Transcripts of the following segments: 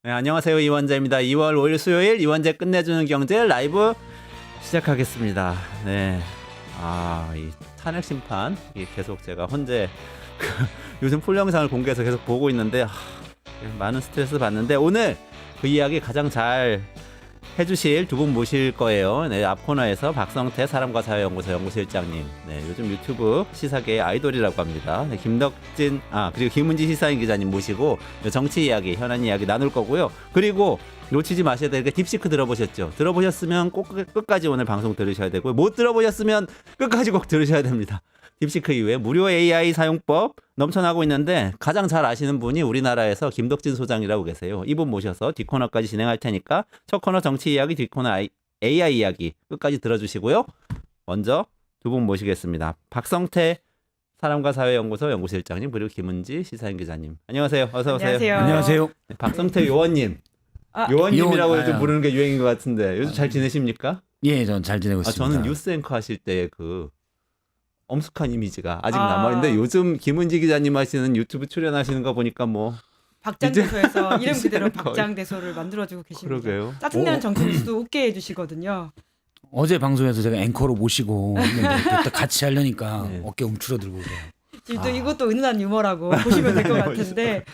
네, 안녕하세요. 이원재입니다. 2월 5일 수요일 이원재 끝내주는 경제 라이브 시작하겠습니다. 네. 이 탄핵 심판 계속 제가 헌재 요즘 풀 영상을 공개해서 계속 보고 있는데 많은 스트레스 받는데 오늘 그 이야기 가장 잘 해주실 두 분 모실 거예요. 네, 앞 코너에서 박성태 사람과 사회연구소 연구실장님, 네, 요즘 유튜브 시사계의 아이돌이라고 합니다. 네, 김덕진, 그리고 김은지 시사인 기자님 모시고 정치 이야기, 현안 이야기 나눌 거고요. 그리고 놓치지 마셔야 될 게 딥시크 들어보셨죠? 들어보셨으면 꼭 끝까지 오늘 방송 들으셔야 되고요. 못 들어보셨으면 끝까지 꼭 들으셔야 됩니다. 딥시크 이후에 무료 AI 사용법 넘쳐나고 있는데 가장 잘 아시는 분이 우리나라에서 김덕진 소장이라고 계세요. 이분 모셔서 뒷코너까지 진행할 테니까 첫 코너 정치 이야기, 뒷코너 AI 이야기 끝까지 들어주시고요. 먼저 두 분 모시겠습니다. 박성태 사람과 사회연구소 연구실장님 그리고 김은지 시사인 기자님. 안녕하세요. 어서 오세요. 안녕하세요. 안녕하세요. 네, 박성태 요원님. 요원님이라고 요즘 부르는 게 유행인 것 같은데 요즘 잘 지내십니까? 예, 전 잘 지내고 있습니다. 저는 뉴스 앵커 하실 때 그 엄숙한 이미지가 아직 남아있는데 요즘 김은지 기자님 하시는 유튜브 출연하시는 거 보니까 뭐 박장대소에서 이름 그대로 이제는 거의- 박장대소를 만들어주고 계십니다. 그러게요. 짜증나는 정치 뉴스도 웃게 해주시거든요. 어제 방송에서 제가 앵커로 모시고 또 같이 하려니까 네. 어깨 움츠러들고 그래요. 지금 또 이것도 은은한 유머라고 보시면 될 것 같은데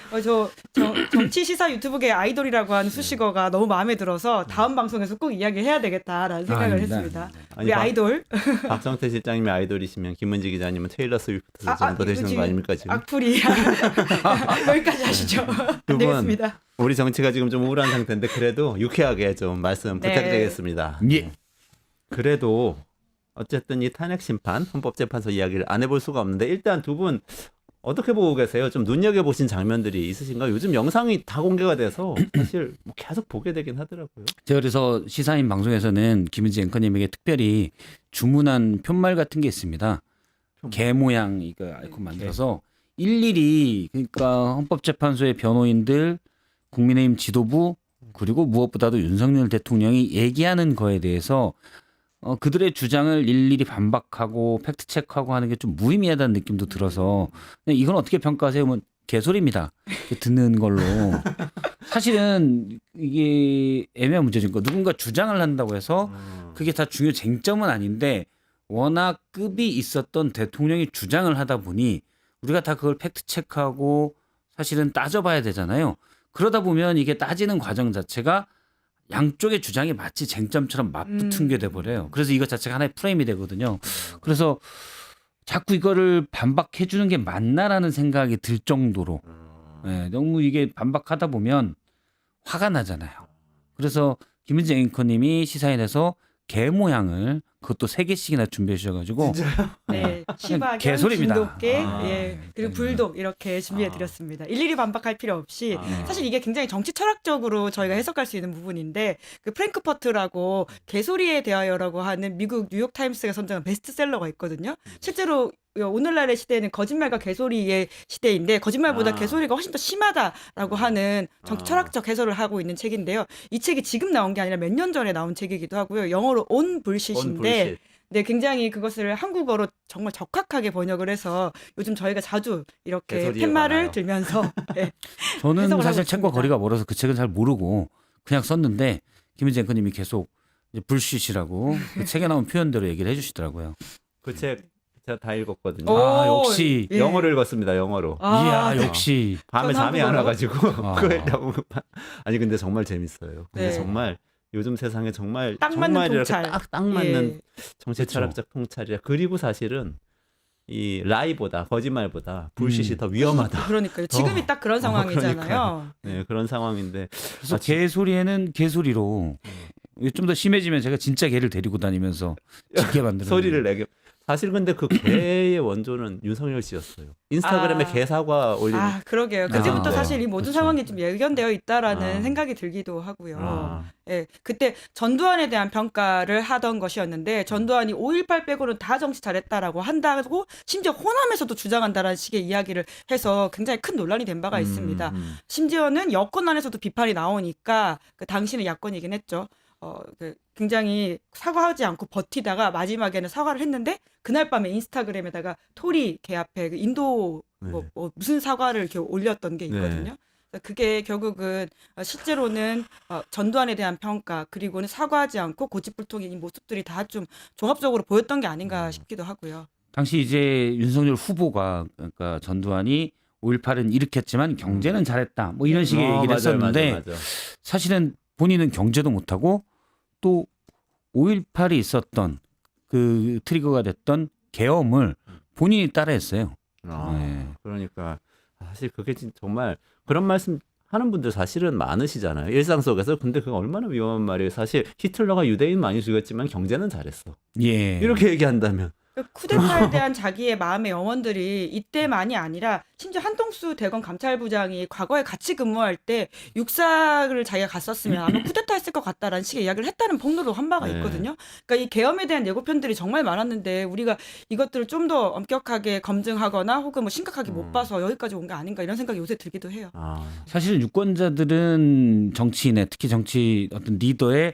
정치 시사 유튜브계 아이돌이라고 하는 수식어가 너무 마음에 들어서 다음 방송에서 꼭 이야기해야 되겠다라는 생각을 아닙니다. 했습니다. 아니, 우리 아이돌 박성태 실장님이 아이돌이시면 김은지 기자님은 테일러 스위프트 정도 이거 되시는 거 지금 아닙니까 지금? 악플이 여기까지 하시죠. 두 분. 되겠습니다. 우리 정치가 지금 좀 우울한 상태인데 그래도 유쾌하게 좀 말씀 네. 부탁드리겠습니다. 예. 그래도 어쨌든 이 탄핵 심판 헌법재판소 이야기를 안 해볼 수가 없는데 일단 두 분 어떻게 보고 계세요? 좀 눈여겨보신 장면들이 있으신가요? 요즘 영상이 다 공개가 돼서 사실 뭐 계속 보게 되긴 하더라고요. 제가 그래서 시사인 방송에서는 김은지 앵커님에게 특별히 주문한 편말 같은 게 있습니다. 개 모양 이거 아이콘 만들어서 일일이 그러니까 헌법재판소의 변호인들, 국민의힘 지도부 그리고 무엇보다도 윤석열 대통령이 얘기하는 거에 대해서 그들의 주장을 일일이 반박하고 팩트 체크하고 하는 게 좀 무의미하다는 느낌도 들어서 이건 어떻게 평가하세요? 뭐 개소리입니다. 듣는 걸로. 사실은 이게 애매한 문제죠. 누군가 주장을 한다고 해서 그게 다 중요 쟁점은 아닌데 워낙 급이 있었던 대통령이 주장을 하다 보니 우리가 다 그걸 팩트 체크하고 사실은 따져봐야 되잖아요. 그러다 보면 이게 따지는 과정 자체가 양쪽의 주장이 마치 쟁점처럼 맞붙은 게 돼버려요. 그래서 이것 자체가 하나의 프레임이 되거든요. 그래서 자꾸 이거를 반박해 주는 게 맞나라는 생각이 들 정도로 너무 이게 반박하다 보면 화가 나잖아요. 그래서 김은지 앵커님이 시사인에서 개 모양을 그것도 3개씩이나 준비해 주셔가지고 네, 시바견, 개소리입니다. 진돗개, 그리고 네. 불독 이렇게 준비해드렸습니다. 일일이 반박할 필요 없이 사실 이게 굉장히 정치 철학적으로 저희가 해석할 수 있는 부분인데 그 프랭크퍼트라고 개소리에 대하여라고 하는 미국 뉴욕 타임스가 선정한 베스트셀러가 있거든요. 실제로 오늘날의 시대에는 거짓말과 개소리의 시대인데 거짓말보다 개소리가 훨씬 더 심하다라고 하는 정치 철학적 해설을 하고 있는 책인데요. 이 책이 지금 나온 게 아니라 몇 년 전에 나온 책이기도 하고요. 영어로 온 불시인데 네, 굉장히 그것을 한국어로 정말 적확하게 번역을 해서 요즘 저희가 자주 이렇게 개소리에 팻말을 관하여. 들면서 저는 해석을 사실 하고 책과 있습니다. 거리가 멀어서 그 책은 잘 모르고 그냥 썼는데 김은지 앵커님이 계속 이제 불쉿이라고 그 책에 나온 표현대로 얘기를 해주시더라고요. 그 책 제가 다 읽었거든요. 오, 역시 예. 영어를 읽었습니다. 영어로. 이야 네. 역시 밤에 저는 잠이 안 한국어로. 와가지고 아. 그거 읽다고 아니 근데 정말 재밌어요. 근데 네. 정말 요즘 세상에 정말 딱 맞는 정말 이렇게 통찰. 딱 맞는 예. 정치 철학적 통찰이야. 그리고 사실은 이 라이보다 거짓말보다 불빛이 더 위험하다. 그러니까요. 지금이 딱 그런 상황이잖아요. 그러니까요. 네, 그런 상황인데 그래서 개소리에는 개소리로 좀 더 심해지면 제가 진짜 개를 데리고 다니면서 짖게 만드는 소리를 내게. 사실 근데 그 개의 원조는 윤석열 씨였어요. 인스타그램에 개 사과 올린. 그러게요. 그때부터 아, 사실 이 모든 그렇죠. 상황이 좀 예견되어 있다라는 아. 생각이 들기도 하고요. 아. 예, 그때 전두환에 대한 평가를 하던 것이었는데 전두환이 5.18 빼고는 다 정치 잘했다라고 한다고 심지어 호남에서도 주장한다라는 식의 이야기를 해서 굉장히 큰 논란이 된 바가 있습니다. 심지어는 여권 안에서도 비판이 나오니까 그 당시는 야권이긴 했죠. 굉장히 사과하지 않고 버티다가 마지막에는 사과를 했는데 그날 밤에 인스타그램에다가 토리 개 앞에 그 인도 네. 무슨 사과를 이렇게 올렸던 게 있거든요. 그게 결국은 실제로는 전두환에 대한 평가 그리고는 사과하지 않고 고집불통인 이 모습들이 다 좀 종합적으로 보였던 게 아닌가 싶기도 하고요. 당시 이제 윤석열 후보가 그러니까 전두환이 5.18은 일으켰지만 경제는 잘했다. 뭐 이런 식의 얘기를 맞아요, 했었는데 맞아요. 사실은 본인은 경제도 못하고 또 5.18이 있었던 그 트리거가 됐던 계엄을 본인이 따라했어요. 네. 그러니까 사실 그게 정말 그런 말씀 하는 분들 사실은 많으시잖아요. 일상 속에서. 근데 그거 얼마나 위험한 말이에요. 사실 히틀러가 유대인 많이 죽였지만 경제는 잘했어. 예. 이렇게 얘기한다면. 쿠데타에 대한 자기의 마음의 영혼들이 이때만이 아니라 심지어 한동수 대검 감찰부장이 과거에 같이 근무할 때 육사를 자기가 갔었으면 아마 쿠데타 했을 것 같다라는 식의 이야기를 했다는 폭로도 한 바가 네. 있거든요. 그러니까 이 계엄에 대한 예고편들이 정말 많았는데 우리가 이것들을 좀 더 엄격하게 검증하거나 혹은 뭐 심각하게 못 봐서 여기까지 온 게 아닌가 이런 생각이 요새 들기도 해요. 사실 유권자들은 정치인의 특히 정치 어떤 리더의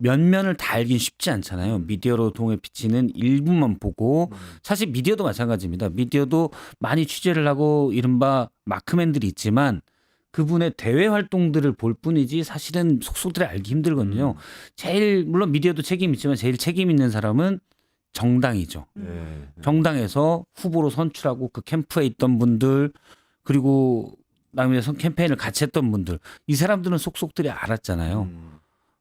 면면을 다 알긴 쉽지 않잖아요. 미디어로 통해 비치는 일부만 보고 사실 미디어도 마찬가지입니다. 미디어도 많이 취재를 하고 이른바 마크맨들이 있지만 그분의 대외 활동들을 볼 뿐이지 사실은 속속들이 알기 힘들거든요. 제일 물론 미디어도 책임 있지만 제일 책임 있는 사람은 정당이죠. 정당에서 후보로 선출하고 그 캠프에 있던 분들 그리고 그다음에 캠페인을 같이 했던 분들 이 사람들은 속속들이 알았잖아요.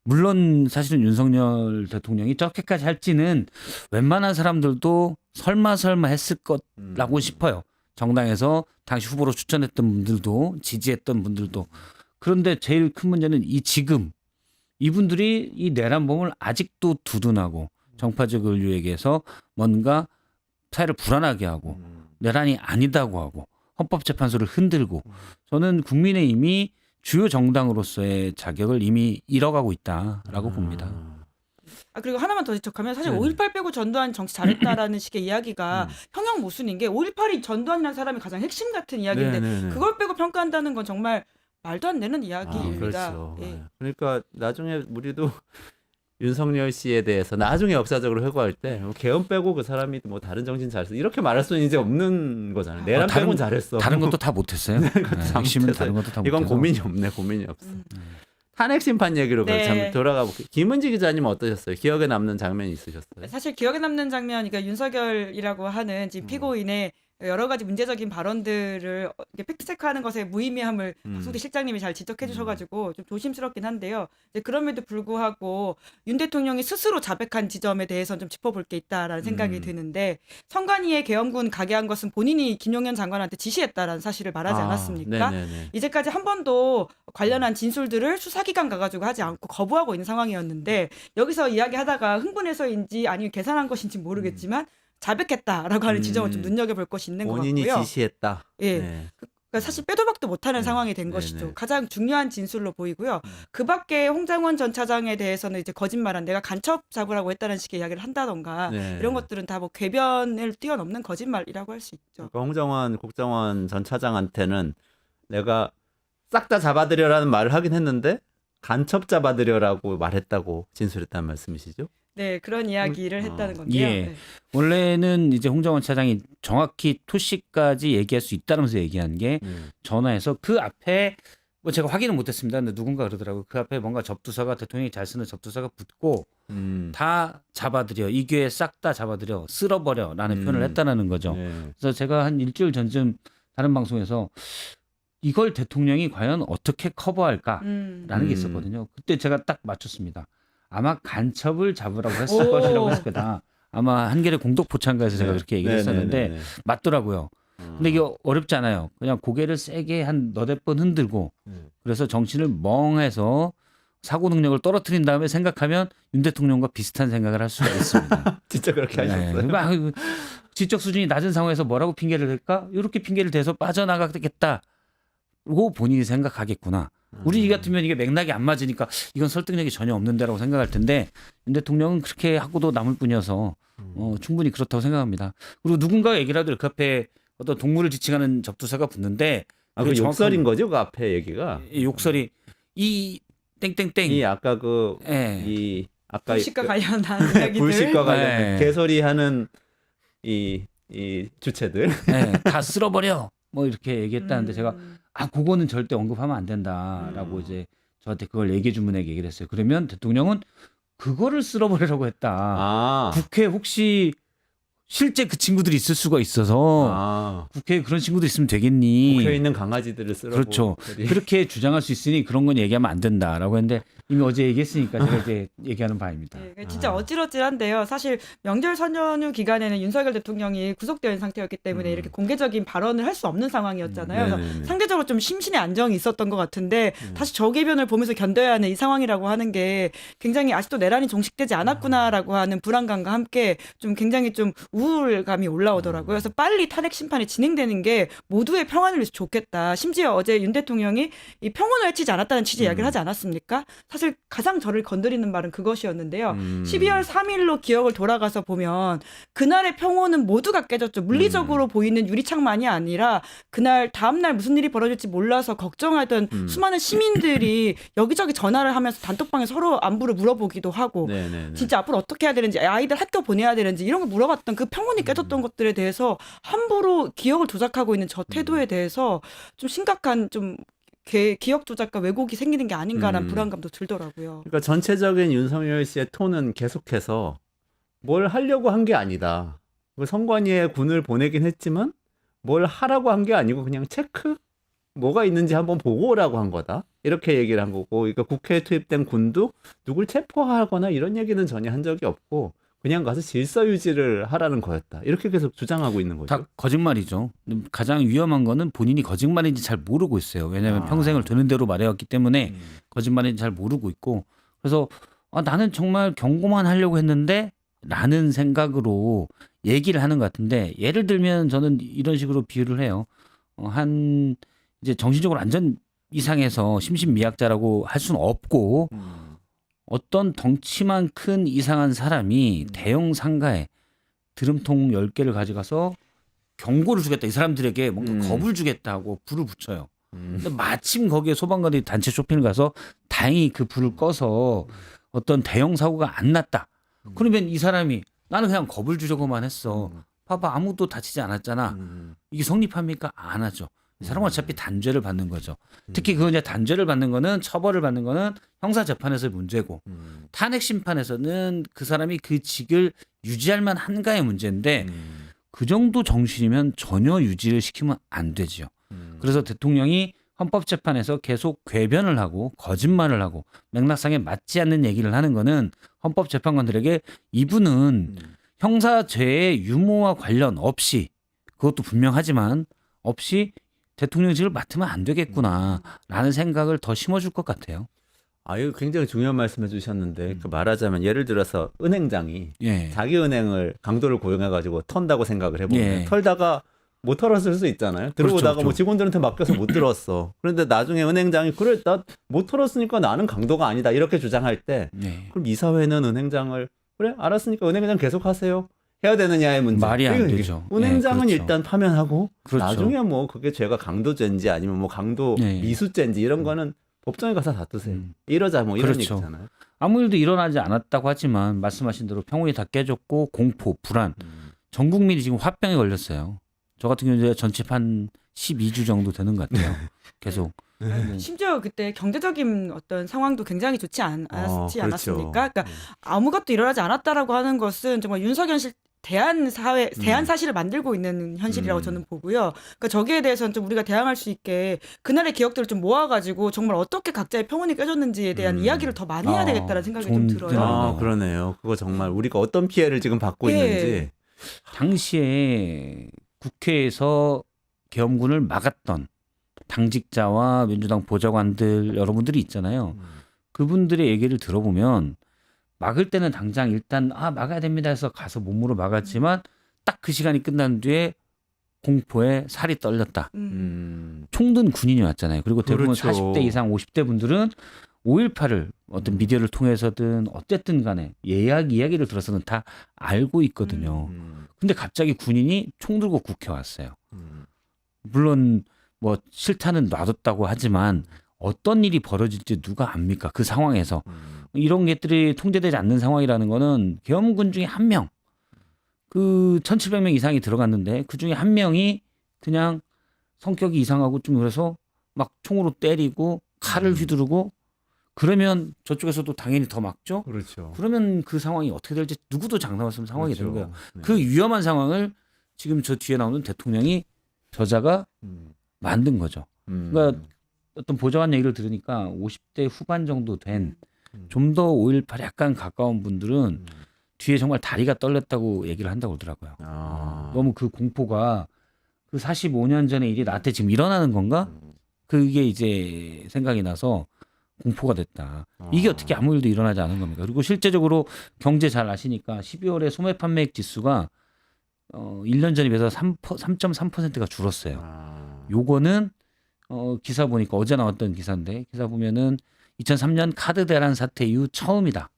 물론 사실은 윤석열 대통령이 저렇게까지 할지는 웬만한 사람들도 설마 했을 거라고 싶어요. 정당에서 당시 후보로 추천했던 분들도 지지했던 분들도. 그런데 제일 큰 문제는 지금 이분들이 이 내란범을 아직도 두둔하고 정파적 인류에게서 뭔가 사회를 불안하게 하고 내란이 아니다고 하고 헌법재판소를 흔들고 저는 국민의힘이 주요 정당으로서의 자격을 이미 잃어가고 있다라고 봅니다. 그리고 하나만 더 지적하면 사실 네네. 5.18 빼고 전두환 정치 잘했다라는 식의 이야기가 형용 모순인 게 5.18이 전두환이라는 사람이 가장 핵심 같은 이야기인데 네네네. 그걸 빼고 평가한다는 건 정말 말도 안 되는 이야기입니다. 그렇죠. 예. 그러니까 나중에 우리도 윤석열 씨에 대해서 나중에 역사적으로 회고할 때 계엄 빼고 그 사람이 뭐 다른 정신 잘했어 이렇게 말할 수는 이제 없는 거잖아요. 내란 빼고는 잘했어. 다른 것도 다 못했어요. 핵심은 다른 것도 다 못해서. 이건 고민이 없네. 고민이 없어. 탄핵 심판 얘기로 네. 잠 돌아가 볼게요. 김은지 기자님 어떠셨어요? 기억에 남는 장면이 있으셨어요? 사실 기억에 남는 장면, 그러니까 윤석열이라고 하는 지금 피고인의 여러 가지 문제적인 발언들을 이렇게 팩트체크하는 것의 무의미함을 박성대 실장님이 잘 지적해 주셔가지고 좀 조심스럽긴 한데요. 이제 그럼에도 불구하고 윤 대통령이 스스로 자백한 지점에 대해서는 좀 짚어볼 게 있다라는 생각이 드는데 선관위에 계엄군 가게 한 것은 본인이 김용현 장관한테 지시했다라는 사실을 말하지 않았습니까? 네네네. 이제까지 한 번도 관련한 진술들을 수사기관 가가지고 하지 않고 거부하고 있는 상황이었는데 여기서 이야기하다가 흥분해서인지 아니면 계산한 것인지 모르겠지만 자백했다라고 하는 지점을 좀 눈여겨볼 것이 있는 것 본인이 같고요. 지시했다. 예. 네. 그러니까 사실 빼도 박도 못하는 네. 상황이 된 네네. 것이죠. 가장 중요한 진술로 보이고요. 그 밖에 홍장원 전 차장에 대해서는 이제 거짓말한 내가 간첩 잡으라고 했다는 식의 이야기를 한다던가 네. 이런 것들은 다 뭐 궤변을 뛰어넘는 거짓말이라고 할 수 있죠. 그러니까 홍정원 국정원 전 차장한테는 내가 싹 다 잡아들여라는 말을 하긴 했는데 간첩 잡아들여라고 말했다고 진술했다는 말씀이시죠? 네, 그런 이야기를 했다는 건데요. 예. 네. 원래는 이제 홍정원 차장이 정확히 토시까지 얘기할 수 있다면서 얘기한 게 전화해서 그 앞에 뭐 제가 확인은 못했습니다. 근데 누군가 그러더라고요. 그 앞에 뭔가 접두사가 대통령이 잘 쓰는 접두사가 붙고 다 잡아들여 이 기회에 싹 다 잡아들여 쓸어버려라는 표현을 했다는 거죠. 네. 그래서 제가 한 일주일 전쯤 다른 방송에서 이걸 대통령이 과연 어떻게 커버할까라는 게 있었거든요. 그때 제가 딱 맞췄습니다. 아마 간첩을 잡으라고 했을 오. 것이라고 했을 거다. 아마 한겨레 공동포창가에서 제가 그렇게 얘기를 했었는데 네네네네. 맞더라고요. 근데 이게 어렵지 않아요. 그냥 고개를 세게 한 너댓 번 흔들고 그래서 정신을 멍해서 사고 능력을 떨어뜨린 다음에 생각하면 윤 대통령과 비슷한 생각을 할 수가 있습니다. 진짜 그렇게 하셨어요? 네. 지적 수준이 낮은 상황에서 뭐라고 핑계를 댈까? 이렇게 핑계를 대서 빠져나가겠다. 고 본인이 생각하겠구나. 우리 같으면 이게 맥락이 안 맞으니까 이건 설득력이 전혀 없는데라고 생각할 텐데 윤 대통령은 그렇게 하고도 남을 뿐이어서 충분히 그렇다고 생각합니다. 그리고 누군가가 얘기를 하더라도 그 앞에 어떤 동물을 지칭하는 접두사가 붙는데 그 욕설인 거죠? 그 앞에 얘기가? 이 욕설이 이 땡땡땡 이 아까 그 예. 이 아까 불식과 관련한 이야기들. 불식과 관련 네. 개소리하는 이 주체들. 다 쓸어버려 뭐 이렇게 얘기했다는데 제가 그거는 절대 언급하면 안 된다라고 이제 저한테 그걸 얘기해 준 분에게 얘기를 했어요. 그러면 대통령은 그거를 쓸어버리라고 했다. 아, 국회 혹시 실제 그 친구들이 있을 수가 있어서 아. 국회에 그런 친구도 있으면 되겠니? 국회에 있는 강아지들을 쓰라고. 그렇죠. 그렇게 주장할 수 있으니 그런 건 얘기하면 안 된다라고 했는데 이미 어제 얘기했으니까 제가 이제 얘기하는 바입니다. 네, 진짜 어질어질한데요. 사실 명절 선연휴 기간에는 윤석열 대통령이 구속되어 있는 상태였기 때문에 이렇게 공개적인 발언을 할 수 없는 상황이었잖아요. 그래서 네네네. 상대적으로 좀 심신의 안정이 있었던 것 같은데 다시 저개변을 보면서 견뎌야 하는 이 상황이라고 하는 게 굉장히 아직도 내란이 종식되지 않았구나라고 하는 불안감과 함께 좀 굉장히 좀 우울감이 올라오더라고요. 그래서 빨리 탄핵 심판이 진행되는 게 모두의 평안을 위해서 좋겠다. 심지어 어제 윤 대통령이 이 평온을 해치지 않았다는 취지의 이야기를 하지 않았습니까? 사실 가장 저를 건드리는 말은 그것이었는데요. 12월 3일로 기억을 돌아가서 보면 그날의 평온은 모두가 깨졌죠. 물리적으로 보이는 유리창만이 아니라 그날 다음날 무슨 일이 벌어질지 몰라서 걱정하던 수많은 시민들이 여기저기 전화를 하면서 단톡방에 서로 안부를 물어보기도 하고 네네네. 진짜 앞으로 어떻게 해야 되는지 아이들 학교 보내야 되는지 이런 거 물어봤던 그 평온이 깨졌던 것들에 대해서 함부로 기억을 조작하고 있는 저 태도에 대해서 좀 심각한 좀 기억 조작과 왜곡이 생기는 게 아닌가라는 불안감도 들더라고요. 그러니까 전체적인 윤석열 씨의 톤은 계속해서 뭘 하려고 한 게 아니다. 그 선관위에 군을 보내긴 했지만 뭘 하라고 한 게 아니고 그냥 체크? 뭐가 있는지 한번 보고 오라고 한 거다. 이렇게 얘기를 한 거고, 그러니까 국회에 투입된 군도 누굴 체포하거나 이런 얘기는 전혀 한 적이 없고 그냥 가서 질서 유지를 하라는 거였다. 이렇게 계속 주장하고 있는 거죠. 다 거짓말이죠. 가장 위험한 거는 본인이 거짓말인지 잘 모르고 있어요. 왜냐하면 평생을 되는 대로 말해왔기 때문에 거짓말인지 잘 모르고 있고 그래서 나는 정말 경고만 하려고 했는데 라는 생각으로 얘기를 하는 것 같은데 예를 들면 저는 이런 식으로 비유를 해요. 한 이제 정신적으로 완전 이상해서 심신미약자라고 할 수는 없고 어떤 덩치만 큰 이상한 사람이 대형 상가에 드럼통 10개를 가져가서 경고를 주겠다. 이 사람들에게 뭔가 겁을 주겠다고 불을 붙여요. 근데 마침 거기에 소방관들이 단체 쇼핑을 가서 다행히 그 불을 꺼서 어떤 대형 사고가 안 났다. 그러면 이 사람이 나는 그냥 겁을 주려고만 했어. 봐봐 아무도 다치지 않았잖아. 이게 성립합니까? 안 하죠. 이 사람은 어차피 단죄를 받는 거죠. 특히 그 이제 단죄를 받는 거는 처벌을 받는 거는 형사 재판에서의 문제고 탄핵 심판에서는 그 사람이 그 직을 유지할 만한가의 문제인데 그 정도 정신이면 전혀 유지를 시키면 안 되죠. 그래서 대통령이 헌법재판에서 계속 궤변을 하고 거짓말을 하고 맥락상에 맞지 않는 얘기를 하는 거는 헌법재판관들에게 이분은 형사죄의 유무와 관련 없이 그것도 분명하지만 없이 대통령직을 맡으면 안 되겠구나라는 생각을 더 심어줄 것 같아요. 이거 굉장히 중요한 말씀 해주셨는데 그 말하자면 예를 들어서 은행장이 자기 은행을 강도를 고용해가지고 턴다고 생각을 해보면 털다가 못 털었을 수 있잖아요. 들어오다가 그렇죠. 뭐 직원들한테 맡겨서 못 들었어. 그런데 나중에 은행장이 그래 나 못 털었으니까 나는 강도가 아니다 이렇게 주장할 때 그럼 이사회는 은행장을 그래 알았으니까 은행장 계속 하세요. 해야 되느냐의 문제. 말이 안 되죠. 은행장은 그렇죠. 일단 파면하고 그렇죠. 나중에 뭐 그게 죄가 강도죄인지 아니면 뭐 강도 미수죄인지 이런 거는 법정에 가서 다투세요. 이러자 뭐 이런 그렇죠. 얘기잖아요. 아무 일도 일어나지 않았다고 하지만 말씀하신 대로 평온이 다 깨졌고 공포, 불안. 전 국민이 지금 화병에 걸렸어요. 저 같은 경우는 전집 한 12주 정도 되는 것 같아요. 계속. 심지어 그때 경제적인 어떤 상황도 굉장히 좋지 않았지 그렇죠. 않았습니까? 그러니까 아무것도 일어나지 않았다라고 하는 것은 정말 윤석열 대한 사실을 만들고 있는 현실이라고 저는 보고요. 그러니까 저기에 대해서는 좀 우리가 대항할 수 있게 그날의 기억들을 좀 모아가지고 정말 어떻게 각자의 평온이 깨졌는지에 대한 이야기를 더 많이 해야 되겠다는 생각이 좀 들어요. 그러네요. 그거 정말 우리가 어떤 피해를 지금 받고 있는지. 당시에 국회에서 계엄군을 막았던 당직자와 민주당 보좌관들 여러분들이 있잖아요. 그분들의 얘기를 들어보면 막을 때는 당장 일단 막아야 됩니다 해서 가서 몸으로 막았지만 딱 그 시간이 끝난 뒤에 공포에 살이 떨렸다. 총든 군인이 왔잖아요. 그리고 대부분 그렇죠. 40대 이상 50대 분들은 5.18을 어떤 미디어를 통해서든 어쨌든 간에 이야기를 들어서는 다 알고 있거든요. 근데 갑자기 군인이 총 들고 국회 왔어요. 물론 뭐 실탄은 놔뒀다고 하지만 어떤 일이 벌어질지 누가 압니까? 그 상황에서. 이런 것들이 통제되지 않는 상황이라는 거는 계엄군 중에 한 명, 그 1,700명 이상이 들어갔는데 그 중에 한 명이 그냥 성격이 이상하고 좀 그래서 막 총으로 때리고 칼을 휘두르고 그러면 저쪽에서도 당연히 더 막죠. 그렇죠. 그러면 그 상황이 어떻게 될지 누구도 장담할 수 없는 상황이 되는 거예요. 네. 그 위험한 상황을 지금 저 뒤에 나오는 대통령이 저자가 만든 거죠. 그러니까 어떤 보좌관 얘기를 들으니까 50대 후반 정도 된 좀 더 5.18에 약간 가까운 분들은 뒤에 정말 다리가 떨렸다고 얘기를 한다고 그러더라고요. 너무 그 공포가 그 45년 전의 일이 나한테 지금 일어나는 건가? 그게 이제 생각이 나서 공포가 됐다. 이게 어떻게 아무 일도 일어나지 않은 겁니까? 그리고 실제적으로 경제 잘 아시니까 12월에 소매 판매액 지수가 1년 전에 비해서 3.3%가 줄었어요. 요거는 기사 보니까 어제 나왔던 기사인데 기사 보면은 2003년 카드 대란 사태 이후 처음이다.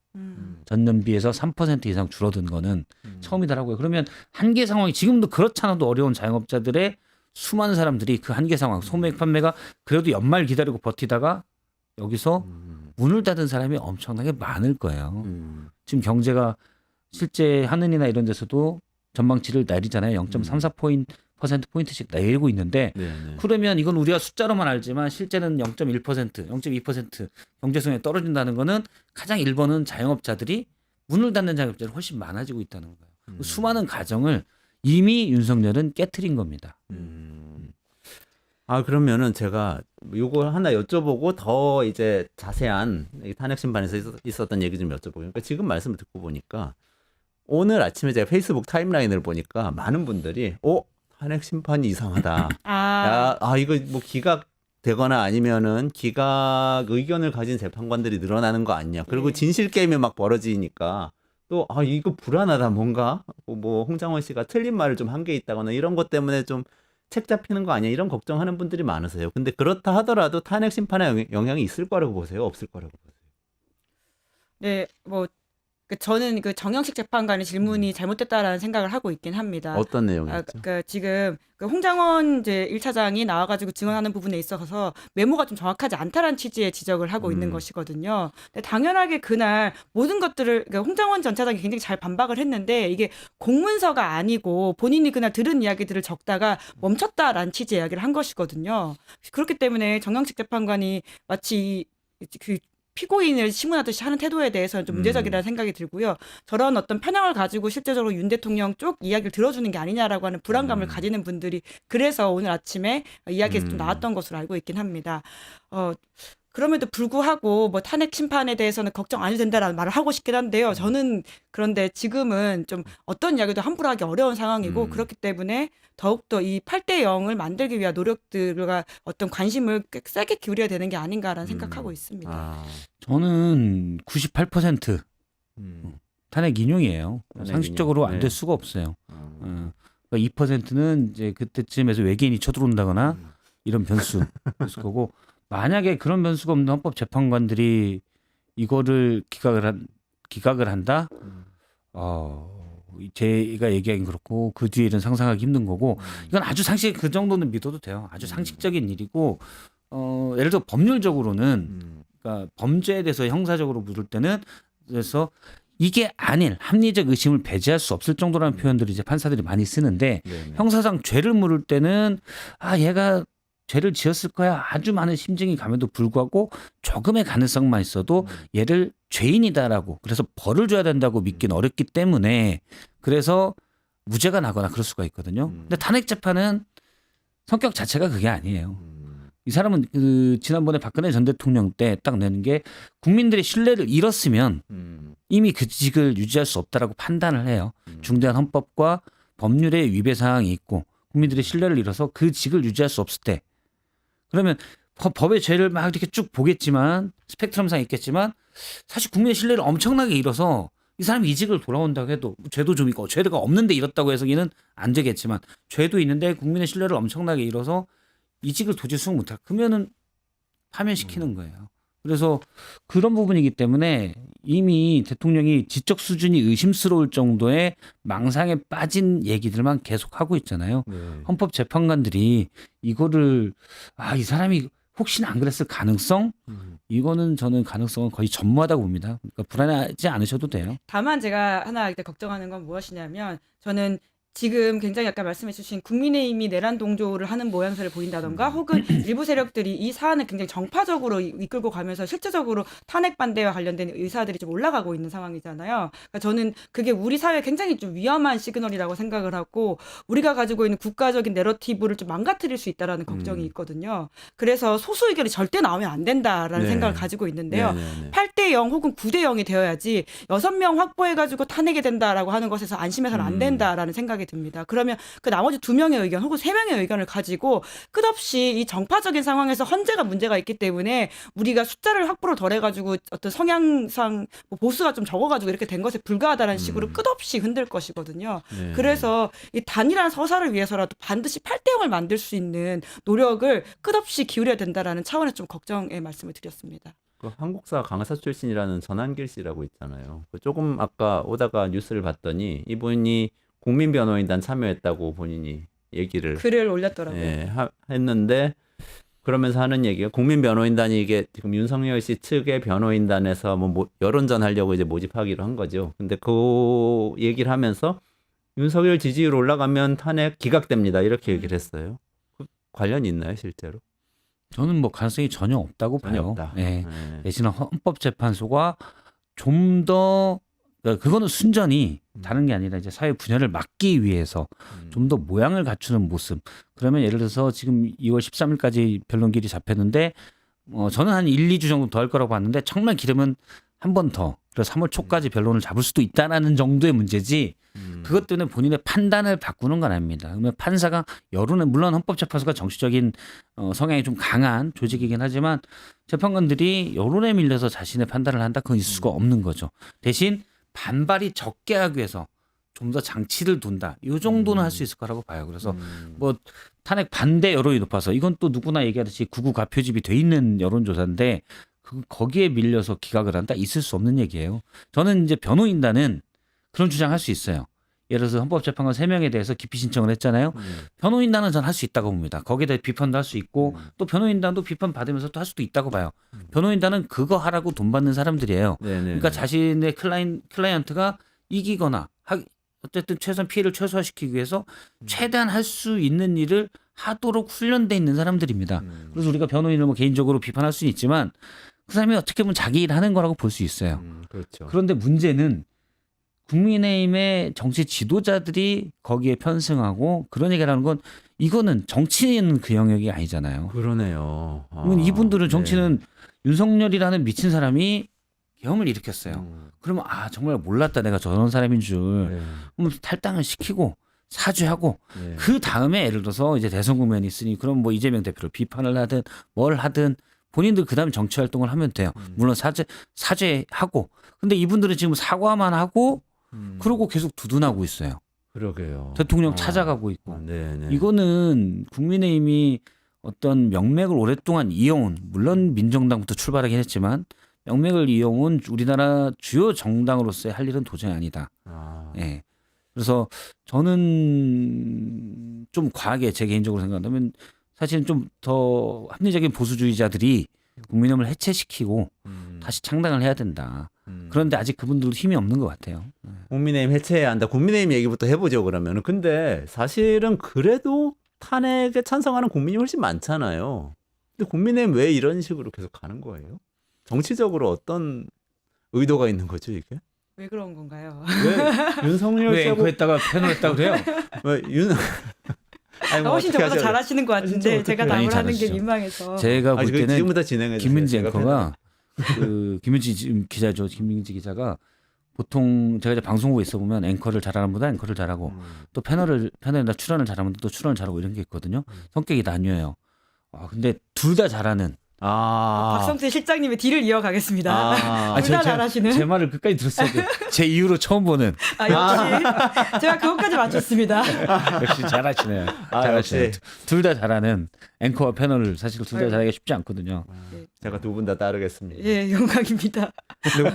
전년 비해서 3% 이상 줄어든 거는 처음이더라고요. 그러면 한계 상황이 지금도 그렇잖아도 어려운 자영업자들의 수많은 사람들이 그 한계 상황, 소매액 판매가 그래도 연말 기다리고 버티다가 여기서 문을 닫은 사람이 엄청나게 많을 거예요. 지금 경제가 실제 하는이나 이런 데서도 전망치를 내리잖아요. 0.34%포인트씩 내리고 있는데 그러면 이건 우리가 숫자로만 알지만 실제는 0.1%, 0.2% 경제성이 떨어진다는 거는 가장 1번은 자영업자들이 문을 닫는 자영업자들이 훨씬 많아지고 있다는 거예요. 수많은 가정을 이미 윤석열은 깨트린 겁니다. 그러면은 제가 요거 하나 여쭤보고 더 이제 자세한 이 탄핵 심판에서 있었던 얘기 좀 여쭤보고. 그러니까 지금 말씀을 듣고 보니까 오늘 아침에 제가 페이스북 타임라인을 보니까 많은 분들이 탄핵 심판이 이상하다. 이거 뭐 기각되거나 아니면은 기각 의견을 가진 재판관들이 늘어나는 거 아니냐. 그리고 진실 게임이 막 벌어지니까 또 이거 불안하다 뭔가 뭐 홍장원 씨가 틀린 말을 좀 한 게 있다거나 이런 것 때문에 좀 책 잡히는 거 아니야 이런 걱정하는 분들이 많으세요. 근데 그렇다 하더라도 탄핵 심판에 영향이 있을 거라고 보세요? 없을 거라고 보세요? 네, 뭐 저는 그 정영식 재판관의 질문이 잘못됐다라는 생각을 하고 있긴 합니다. 어떤 내용이었죠? 그러니까 지금 그 홍장원 이제 1차장이 나와가지고 증언하는 부분에 있어서 메모가 좀 정확하지 않다라는 취지의 지적을 하고 있는 것이거든요. 근데 당연하게 그날 모든 것들을 그러니까 홍장원 전 차장이 굉장히 잘 반박을 했는데 이게 공문서가 아니고 본인이 그날 들은 이야기들을 적다가 멈췄다라는 취지의 이야기를 한 것이거든요. 그렇기 때문에 정영식 재판관이 마치 그 피고인을 신문하듯이 하는 태도에 대해서는 좀 문제적이라는 생각이 들고요. 저런 어떤 편향을 가지고 실제적으로 윤 대통령 쪽 이야기를 들어주는 게 아니냐라고 하는 불안감을 가지는 분들이 그래서 오늘 아침에 이야기에서 좀 나왔던 것으로 알고 있긴 합니다. 그럼에도 불구하고 뭐 탄핵 심판에 대해서는 걱정 안 해도 된다라는 말을 하고 싶긴 한데요. 저는 그런데 지금은 좀 어떤 이야기도 함부로 하기 어려운 상황이고 그렇기 때문에 더욱더 이 8대 0을 만들기 위한 노력들과 어떤 관심을 꽤 세게 기울여야 되는 게 아닌가라는 생각하고 있습니다. 저는 98% 탄핵 인용이에요. 탄핵 상식적으로 인용. 안 될 수가 없어요. 그러니까 2%는 이제 그때쯤에서 외계인이 쳐들어온다거나 이런 변수 있을 거고 만약에 그런 변수가 없는 헌법재판관들이 이거를 기각을 한다. 제가 얘기하긴 그렇고 그 뒤에 일은 상상하기 힘든 거고 이건 아주 상식 그 정도는 믿어도 돼요. 아주 상식적인 일이고 예를 들어 법률적으로는 그러니까 범죄에 대해서 형사적으로 물을 때는 그래서 이게 아닌 합리적 의심을 배제할 수 없을 정도라는 표현들을 이제 판사들이 많이 쓰는데 형사상 죄를 물을 때는 얘가 죄를 지었을 거야 아주 많은 심증이 감에도 불구하고 조금의 가능성만 있어도 얘를 죄인이다라고 그래서 벌을 줘야 된다고 믿기는 어렵기 때문에 그래서 무죄가 나거나 그럴 수가 있거든요. 근데 탄핵 재판은 성격 자체가 그게 아니에요. 이 사람은 그 지난번에 박근혜 전 대통령 때 딱 내는 게 국민들의 신뢰를 잃었으면 이미 그 직을 유지할 수 없다라고 판단을 해요. 중대한 헌법과 법률의 위배 사항이 있고 국민들의 신뢰를 잃어서 그 직을 유지할 수 없을 때 그러면 법의 죄를 막 이렇게 쭉 보겠지만 스펙트럼상 있겠지만 사실 국민의 신뢰를 엄청나게 잃어서 이 사람이 이직을 돌아온다고 해도 죄도 좀 있고 죄가 없는데 잃었다고 해서기는 안 되겠지만 죄도 있는데 국민의 신뢰를 엄청나게 잃어서 이직을 도저히 수용 못할 그러면은 파면시키는 거예요. 그래서 그런 부분이기 때문에 이미 대통령이 지적 수준이 의심스러울 정도의 망상에 빠진 얘기들만 계속하고 있잖아요. 헌법재판관들이 이거를 이 사람이 혹시나 안 그랬을 가능성? 이거는 저는 가능성은 거의 전무하다고 봅니다. 그러니까 불안하지 않으셔도 돼요. 다만 제가 하나 걱정하는 건 무엇이냐면 저는 지금 굉장히 아까 말씀해주신 국민의힘이 내란 동조를 하는 모양새를 보인다던가 혹은 일부 세력들이 이 사안을 굉장히 정파적으로 이끌고 가면서 실제적으로 탄핵 반대와 관련된 의사들이 좀 올라가고 있는 상황이잖아요. 그러니까 저는 그게 우리 사회에 굉장히 좀 위험한 시그널이라고 생각을 하고 우리가 가지고 있는 국가적인 내러티브를 좀 망가뜨릴 수 있다라는 걱정이 있거든요. 그래서 소수 의견이 절대 나오면 안 된다라는 네. 생각을 가지고 있는데요. 네네네. 8대 0 혹은 9대 0이 되어야지 6명 확보해가지고 탄핵이 된다라고 하는 것에서 안심해서는 안 된다라는 생각이 듭니다. 그러면 그 나머지 2명의 의견 혹은 3명의 의견을 가지고 끝없이 이 정파적인 상황에서 헌재가 문제가 있기 때문에 우리가 숫자를 확보를 덜 해가지고 어떤 성향상 뭐 보수가 좀 적어가지고 이렇게 된 것에 불과하다는 식으로 끝없이 흔들 것이거든요. 네. 그래서 이 단일한 서사를 위해서라도 반드시 8대 0을 만들 수 있는 노력을 끝없이 기울여야 된다라는 차원에서 좀 걱정의 말씀을 드렸습니다. 그 한국사 강사 출신이라는 전한길 씨라고 있잖아요. 그 조금 아까 오다가 뉴스를 봤더니 이분이 국민변호인단 참여했다고 본인이 얘기를 글을 올렸더라고요. 예, 했는데 그러면서 하는 얘기가 국민변호인단이 이게 지금 윤석열 씨 측의 변호인단에서 뭐 여론전 하려고 이제 모집하기로 한 거죠. 근데 그 얘기를 하면서 윤석열 지지율 올라가면 탄핵 기각됩니다. 이렇게 얘기를 했어요. 그 관련이 있나요, 실제로? 저는 뭐 가능성이 전혀 없다고 전혀 봐요. 없다. 예. 네. 대신에 헌법재판소가 좀 더 그거는 순전히 다른 게 아니라 이제 사회 분열을 막기 위해서 좀 더 모양을 갖추는 모습. 그러면 예를 들어서 지금 2월 13일까지 변론길이 잡혔는데 저는 한 1, 2주 정도 더 할 거라고 봤는데 정말 길으면 한 번 더. 그래서 3월 초까지 변론을 잡을 수도 있다라는 정도의 문제지. 그것 때문에 본인의 판단을 바꾸는 건 아닙니다. 그러면 판사가 여론에 물론 헌법재판소가 정치적인 성향이 좀 강한 조직이긴 하지만 재판관들이 여론에 밀려서 자신의 판단을 한다 그건 있을 수가 없는 거죠. 대신 반발이 적게 하기 위해서 좀 더 장치를 둔다. 이 정도는 할 수 있을 거라고 봐요. 그래서 뭐 탄핵 반대 여론이 높아서 이건 또 누구나 얘기하듯이 구구가 표집이 돼 있는 여론조사인데 거기에 밀려서 기각을 한다? 있을 수 없는 얘기예요. 저는 이제 변호인단은 그런 주장할 수 있어요. 예를 들어서 헌법재판관 3명에 대해서 기피 신청을 했잖아요. 변호인단은 전 할 수 있다고 봅니다. 거기에 대해 비판도 할 수 있고 또 변호인단도 비판 받으면서 또 할 수도 있다고 봐요. 변호인단은 그거 하라고 돈 받는 사람들이에요. 네네. 그러니까 자신의 클라이언트가 이기거나 어쨌든 최소한 피해를 최소화시키기 위해서 최대한 할 수 있는 일을 하도록 훈련돼 있는 사람들입니다. 그래서 우리가 변호인을 뭐 개인적으로 비판할 수는 있지만 그 사람이 어떻게 보면 자기 일 하는 거라고 볼 수 있어요. 그렇죠. 그런데 문제는 국민의힘의 정치 지도자들이 거기에 편승하고 그런 얘기를 하는 건 이거는 정치는 그 영역이 아니잖아요. 그러네요. 그러면 이분들은 네. 정치는 윤석열이라는 미친 사람이 계엄을 일으켰어요. 그러면 정말 몰랐다 내가 저런 사람인 줄. 네. 그럼 탈당을 시키고 사죄하고 네. 그 다음에 예를 들어서 이제 대선 국면이 있으니 그럼 뭐 이재명 대표를 비판을 하든 뭘 하든 본인들 그 다음에 정치 활동을 하면 돼요. 물론 사죄하고. 근데 이분들은 지금 사과만 하고 그러고 계속 두둔하고 있어요. 그러게요. 대통령 찾아가고 있고. 네네. 이거는 국민의힘이 어떤 명맥을 오랫동안 이어온 물론 민정당부터 출발하긴 했지만 명맥을 이어온 우리나라 주요 정당으로서의 할 일은 도저히 아니다. 예. 그래서 저는 좀 과하게 제 개인적으로 생각한다면 사실은 좀 더 합리적인 보수주의자들이 국민의힘을 해체시키고 다시 창당을 해야 된다. 그런데 아직 그분들도 힘이 없는 것 같아요. 국민의힘 해체해야 한다. 국민의힘 얘기부터 해보죠 그러면. 근데 사실은 그래도 탄핵에 찬성하는 국민이 훨씬 많잖아요. 근데 국민의힘 왜 이런 식으로 계속 가는 거예요? 정치적으로 어떤 의도가 있는 거죠 이게? 왜 그런 건가요? 왜 윤석열 왜 씨하고 앵커했다가 패널했다고 그래요? 아니, 뭐 훨씬 어떻게 저보다 하셔야 잘하시는 것 같은데 진짜 제가 어떡해요. 답을 많이 하는 게 잘하시죠. 민망해서. 제가 볼 때는 지금부터 진행해 주세요. 김민지 제가 앵커가 그 김민지 지금 기자죠. 김민지 기자가 보통 제가 이제 방송국에 있어 보면 앵커를 잘하는 분보다 앵커를 잘하고 또 패널에다 출연을 잘하는 분도 또 출연을 잘하고 이런 게 있거든요. 성격이 나뉘어요. 근데 둘 다 잘하는. 박성태 실장님의 딜을 이어가겠습니다. 둘 다 잘하시는. 제 말을 끝까지 들었어요. 제 이후로 처음 보는. 역시 제가 그것까지 맞췄습니다. 역시 잘하시네요. 역시. 둘 다 잘하는 앵커와 패널을 사실 둘 다 잘하기가 쉽지 않거든요. 제가 두 분 다 따르겠습니다. 예, 영광입니다.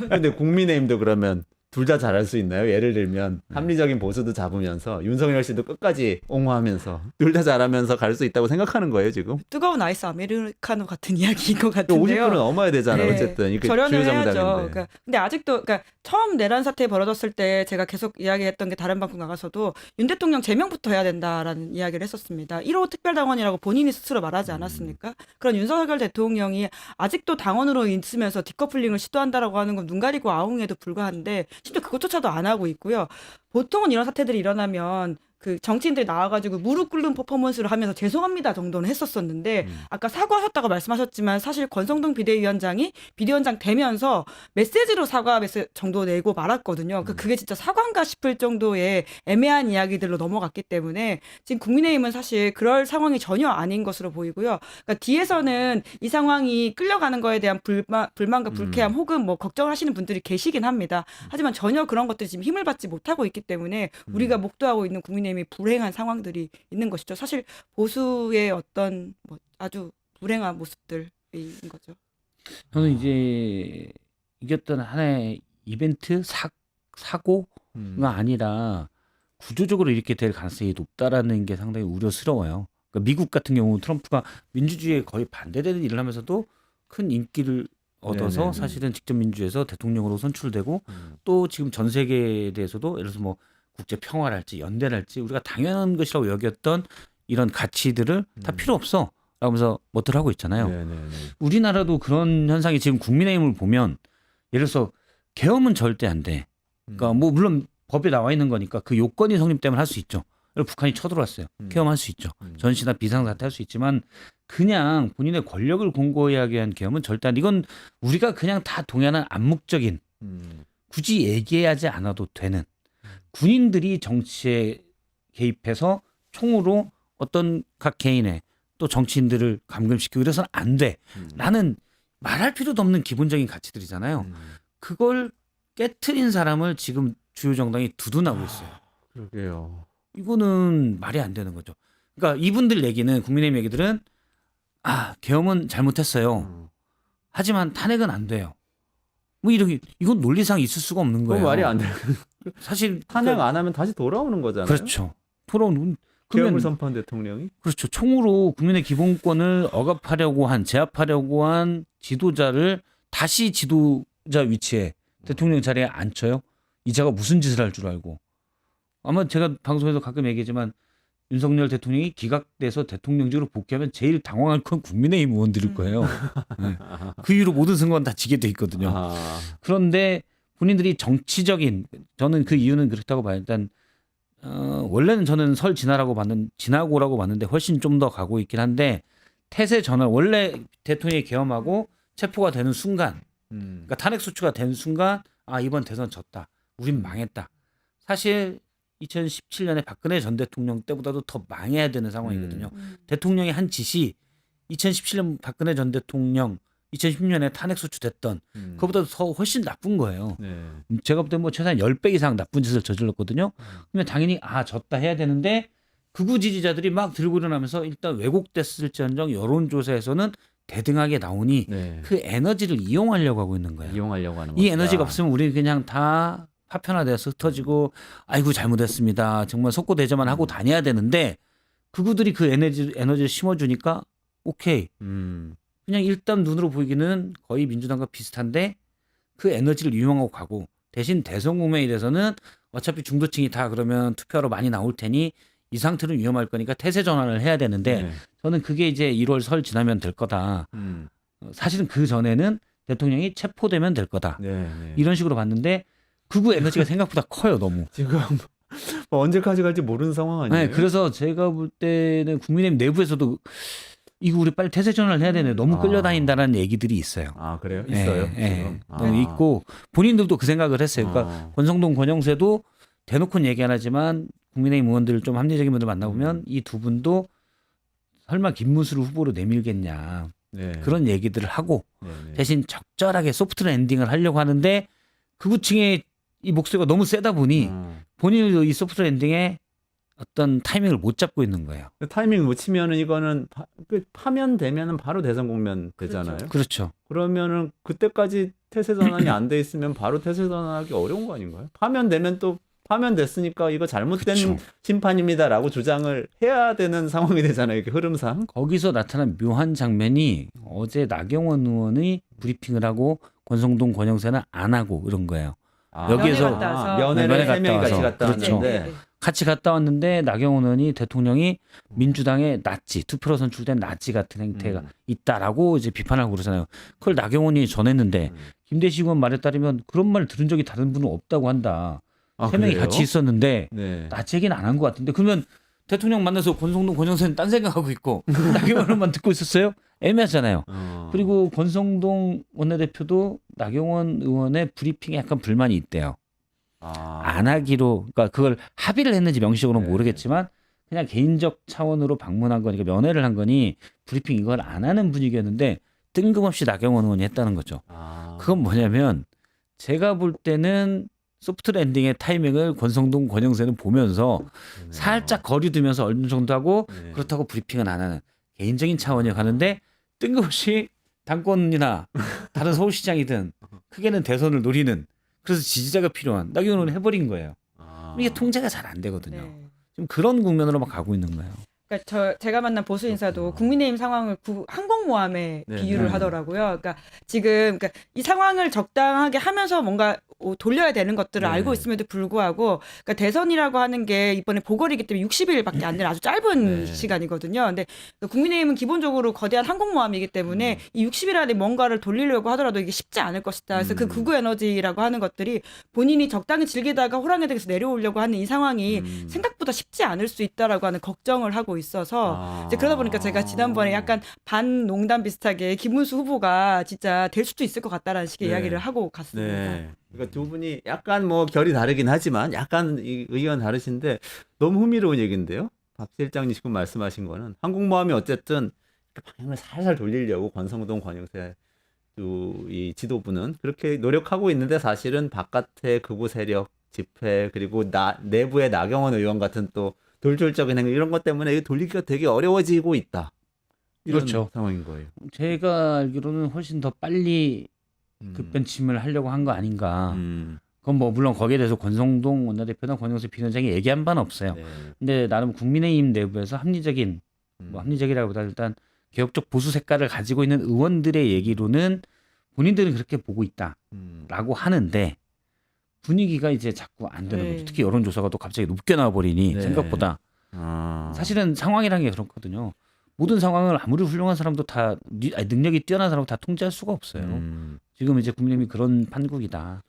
근데 국민의힘도 그러면 둘 다 잘할 수 있나요? 예를 들면 합리적인 보수도 잡으면서 윤석열 씨도 끝까지 옹호하면서 둘 다 잘하면서 갈 수 있다고 생각하는 거예요 지금? 뜨거운 아이스 아메리카노 같은 이야기인 것 50% 같은데요. 넘어야 되잖아요. 네, 어쨌든 이게 절연을 주요 해야죠. 정당인데. 그러니까 근데 아직도 그러니까 처음 내란 사태 벌어졌을 때 제가 계속 이야기했던 게 다른 방송 나가서도 윤 대통령 제명부터 해야 된다라는 이야기를 했었습니다. 1호 특별당원이라고 본인이 스스로 말하지 않았습니까? 그런 윤석열 대통령이 아직도 당원으로 있으면서 디커플링을 시도한다라고 하는 건 눈 가리고 아웅에도 불과한데 심지어 그것조차도 안 하고 있고요. 보통은 이런 사태들이 일어나면 그 정치인들이 나와가지고 무릎 꿇는 퍼포먼스를 하면서 죄송합니다 정도는 했었었는데 아까 사과하셨다고 말씀하셨지만 사실 권성동 비대위원장이 비대위원장 되면서 메시지로 사과 메시지 정도 내고 말았거든요. 그게 진짜 사과인가 싶을 정도의 애매한 이야기들로 넘어갔기 때문에 지금 국민의힘은 사실 그럴 상황이 전혀 아닌 것으로 보이고요. 그러니까 뒤에서는 이 상황이 끌려가는 거에 대한 불만과 불쾌함 혹은 뭐 걱정하시는 분들이 계시긴 합니다. 하지만 전혀 그런 것들이 지금 힘을 받지 못하고 있기 때문에 우리가 목도하고 있는 국민의힘이 불행한 상황들이 있는 것이죠. 사실 보수의 어떤 뭐 아주 불행한 모습들인 거죠. 저는 이제 이겼던 하나의 이벤트 사고가 아니라 구조적으로 이렇게 될 가능성이 높다라는 게 상당히 우려스러워요. 그러니까 미국 같은 경우 트럼프가 민주주의에 거의 반대되는 일을 하면서도 큰 인기를 얻어서 네네. 사실은 직접 민주에서 대통령으로 선출되고 또 지금 전 세계에 대해서도 예를 들어서 뭐 국제 평화랄지 연대랄지 우리가 당연한 것이라고 여겼던 이런 가치들을 다 필요 없어 라면서 뭐들 하고 있잖아요. 네네네. 우리나라도 그런 현상이 지금 국민의힘을 보면 예를 들어서 계엄은 절대 안 돼. 그러니까 뭐 물론 법에 나와 있는 거니까 그 요건이 성립되면 할 수 있죠. 북한이 쳐들어왔어요. 계엄할 수 있죠. 전시나 비상사태 할 수 있지만 그냥 본인의 권력을 공고하게 위한 계엄은 절대 안 돼. 이건 우리가 그냥 다 동의하는 암묵적인 굳이 얘기하지 않아도 되는 군인들이 정치에 개입해서 총으로 어떤 각 개인의 또 정치인들을 감금시키고 이래서는 안 돼. 라는 말할 필요도 없는 기본적인 가치들이잖아요. 그걸 깨트린 사람을 지금 주요 정당이 두둔하고 있어요. 그러게요. 이거는 말이 안 되는 거죠. 그러니까 이분들 얘기는 국민의힘 얘기들은 계엄은 잘못했어요. 하지만 탄핵은 안 돼요. 뭐 이런 이건 논리상 있을 수가 없는 그거 거예요. 말이 안 돼. 사실 탄핵 안 하면 다시 돌아오는 거잖아요. 그렇죠. 돌아오는 계엄을 선포한 대통령이. 그렇죠. 총으로 국민의 기본권을 억압하려고 한 제압하려고 한 지도자를 다시 지도자 위치에 대통령 자리에 앉혀요. 이자가 무슨 짓을 할 줄 알고. 아마 제가 방송에서 가끔 얘기하지만 윤석열 대통령이 기각돼서 대통령직으로 복귀하면 제일 당황할 건 국민의힘 의원들일 거예요. 네. 그 이후로 모든 선거는 다 지게 돼 있거든요. 그런데 본인들이 정치적인 저는 그 이유는 그렇다고 봐요. 일단 원래는 저는 설 지나고라고 봤는데 훨씬 좀 더 가고 있긴 한데 태세 전환 원래 대통령이 계엄하고 체포가 되는 순간 그러니까 탄핵 소추가 된 순간 이번 대선 졌다. 우린 망했다. 사실 2017년에 박근혜 전 대통령 때보다도 더 망해야 되는 상황이거든요. 대통령의 한 짓이 2017년 박근혜 전 대통령 2010년에 탄핵 소추됐던 그거보다 더 훨씬 나쁜 거예요. 네. 제가 볼 때 뭐 최소한 10배 이상 나쁜 짓을 저질렀거든요. 그러면 당연히 졌다 해야 되는데 극우 지지자들이 막 들고 일어나면서 일단 왜곡됐을지언정 여론조사에서는 대등하게 나오니 네. 그 에너지를 이용하려고 하고 있는 거예요. 이용하려고 하는 이 거다. 에너지가 없으면 우리는 그냥 다 파편화돼서 흩어지고 아이고 잘못했습니다. 정말 속고대저만 하고 다녀야 되는데 그구들이 그 에너지를 심어주니까 오케이. 그냥 일단 눈으로 보이기는 거의 민주당과 비슷한데 그 에너지를 이용하고 가고 대신 대선 국면에 대해서는 어차피 중도층이 다 그러면 투표하러 많이 나올 테니 이 상태는 위험할 거니까 태세 전환을 해야 되는데 네. 저는 그게 이제 1월 설 지나면 될 거다. 사실은 그 전에는 대통령이 체포되면 될 거다. 네, 네. 이런 식으로 봤는데 극우 에너지가 생각보다 커요 너무. 지금 뭐 언제까지 갈지 모르는 상황 아니에요? 네, 그래서 제가 볼 때는 국민의힘 내부에서도 이거 우리 빨리 태세 전환을 해야 되네. 너무 끌려다닌다라는 얘기들이 있어요. 그래요? 있어요. 예, 지금? 예. 있고 본인들도 그 생각을 했어요. 그러니까 권성동, 권영세도 대놓고는 얘기 안 하지만 국민의힘 의원들 좀 합리적인 분들 만나보면 이 두 분도 설마 김문수를 후보로 내밀겠냐 네. 그런 얘기들을 하고 네, 네. 대신 적절하게 소프트 랜딩을 하려고 하는데 극우층의 이 목소리가 너무 세다 보니 본인도 이 소프트 랜딩에 어떤 타이밍을 못 잡고 있는 거예요. 타이밍 못 치면은 이거는 파면 되면은 바로 대선 국면 되잖아요. 그렇죠. 그러면은 그때까지 태세 전환이 안 돼 있으면 바로 태세 전환하기 어려운 거 아닌가요? 파면 되면 또 파면 됐으니까 이거 잘못된 그쵸. 심판입니다라고 주장을 해야 되는 상황이 되잖아요. 이게 흐름상. 거기서 나타난 묘한 장면이 어제 나경원 의원이 브리핑을 하고 권성동 권영세는 안 하고 이런 거예요. 여기에서 면회 갔다 와서. 면회를 면회 세 명이 갔다 같이 와서. 갔다 그렇죠. 왔는데 네. 같이 갔다 왔는데 나경원 의원이 대통령이 민주당의 나치, 투표로 선출된 나치 같은 행태가 있다라고 이제 비판하고 그러잖아요. 그걸 나경원이 전했는데 김대식 의원 말에 따르면 그런 말 들은 적이 다른 분은 없다고 한다. 아, 세 명이 그래요? 같이 있었는데 네. 나치 얘기는 안 한 것 같은데 그러면 대통령 만나서 권성동, 권영세는 딴 생각하고 있고 나경원만 듣고 있었어요? 애매하잖아요. 그리고 권성동 원내대표도 나경원 의원의 브리핑에 약간 불만이 있대요. 안 하기로, 그러니까 그걸 합의를 했는지 명시적으로는 네. 모르겠지만 그냥 개인적 차원으로 방문한 거니까 면회를 한 거니 브리핑 이걸 안 하는 분위기였는데 뜬금없이 나경원 의원이 했다는 거죠. 그건 뭐냐면 제가 볼 때는 소프트 랜딩의 타이밍을 권성동, 권영세는 보면서 살짝 거리 두면서 어느 정도 하고 네. 그렇다고 브리핑은 안 하는 개인적인 차원이 가는데 뜬금없이 당권이나 다른 서울시장이든 크게는 대선을 노리는 그래서 지지자가 필요한 나경원은 해버린 거예요. 이게 통제가 잘 안 되거든요. 네. 지금 그런 국면으로 막 가고 있는 거예요. 그러니까 제가 만난 보수 인사도 국민의힘 상황을 항공모함에 네, 비유를 네. 하더라고요. 그러니까 지금 이 상황을 적당하게 하면서 뭔가 돌려야 되는 것들을 네. 알고 있음에도 불구하고 그러니까 대선이라고 하는 게 이번에 보궐이기 때문에 60일밖에 안 되는 아주 짧은 네. 시간이거든요. 근데 국민의힘은 기본적으로 거대한 항공모함이기 때문에 이 60일 안에 뭔가를 돌리려고 하더라도 이게 쉽지 않을 것이다. 그래서 그 극우 에너지라고 하는 것들이 본인이 적당히 즐기다가 호랑이에게서 내려오려고 하는 이 상황이 생각보다 쉽지 않을 수 있다라고 하는 걱정을 하고 있어서 이제 그러다 보니까 제가 지난번에 약간 반농담 비슷하게 김문수 후보가 진짜 될 수도 있을 것 같다라는 식의 네. 이야기를 하고 갔습니다. 네. 그러니까 두 분이 약간 뭐 결이 다르긴 하지만 약간 이 의견 다르신데 너무 흥미로운 얘기인데요. 박 실장님 지금 말씀하신 거는 항공모함이 어쨌든 방향을 살살 돌리려고 권성동, 권영세 이 지도부는 그렇게 노력하고 있는데 사실은 바깥의 극우 세력 집회 그리고 내부의 나경원 의원 같은 또 돌졸적인 행위 이런 것 때문에 이게 돌리기가 되게 어려워지고 있다. 이런 그렇죠. 상황인 거예요. 제가 알기로는 훨씬 더 빨리 급변침을 하려고 한 거 아닌가. 그건 뭐 물론 거기에 대해서 권성동 원내대표나 권영세 비대위원장이 얘기한 바는 없어요. 네. 근데 나름 국민의힘 내부에서 합리적인 뭐 합리적이라기보다 일단 개혁적 보수 색깔을 가지고 있는 의원들의 얘기로는 본인들은 그렇게 보고 있다라고 하는데 분위기가 이제 자꾸 안 되는 네. 거죠. 특히 여론조사가 또 갑자기 높게 나와버리니 네. 생각보다 사실은 상황이라는 게 그렇거든요. 모든 상황을 아무리 훌륭한 사람도 다 능력이 뛰어난 사람도 다 통제할 수가 없어요. 지금 이제 국민의힘이 그런 판국이다.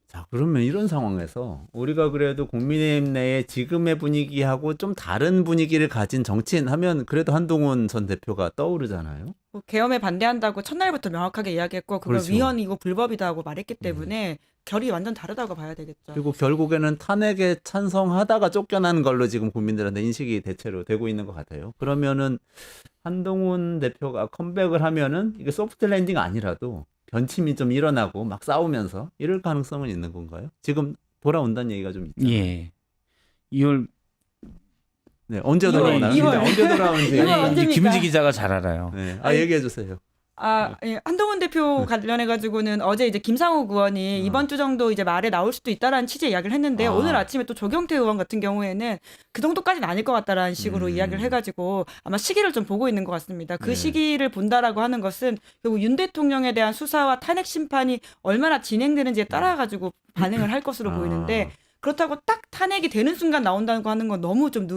자, 그러면 이런 상황에서 우리가 그래도 국민의힘 내에 지금의 분위기하고 좀 다른 분위기를 가진 정치인 하면 그래도 한동훈 전 대표가 떠오르잖아요. 뭐 계엄에 반대한다고 첫날부터 명확하게 이야기했고 그걸 그렇죠. 위헌이고 불법이다 하고 말했기 때문에 결이 완전 다르다고 봐야 되겠죠. 그리고 결국에는 탄핵에 찬성하다가 쫓겨나는 걸로 지금 국민들한테 인식이 대체로 되고 있는 것 같아요. 그러면은 한동훈 대표가 컴백을 하면은 이게 소프트 랜딩 아니라도 변침이 좀 일어나고 막 싸우면서 이럴 가능성은 있는 건가요? 지금 돌아온다는 얘기가 좀 있잖아요. 예. 2월 네, 언제 2월, 돌아오나요? 2월. 언제 돌아오는지. 이월 아니, 언제입니까? 김은지 기자가 잘 알아요. 네. 아니, 얘기해 주세요. 예, 한동훈 대표 관련해가지고는 어제 이제 김상욱 의원이 이번 주 정도 이제 말에 나올 수도 있다라는 취지의 이야기를 했는데요. 오늘 아침에 또 조경태 의원 같은 경우에는 그 정도까지는 아닐 것 같다라는 식으로 이야기를 해가지고 아마 시기를 좀 보고 있는 것 같습니다. 그 네. 시기를 본다라고 하는 것은 결국 윤 대통령에 대한 수사와 탄핵 심판이 얼마나 진행되는지에 따라가지고 반응을 할 것으로 보이는데 그렇다고 딱 탄핵이 되는 순간 나온다고 하는 건 너무 좀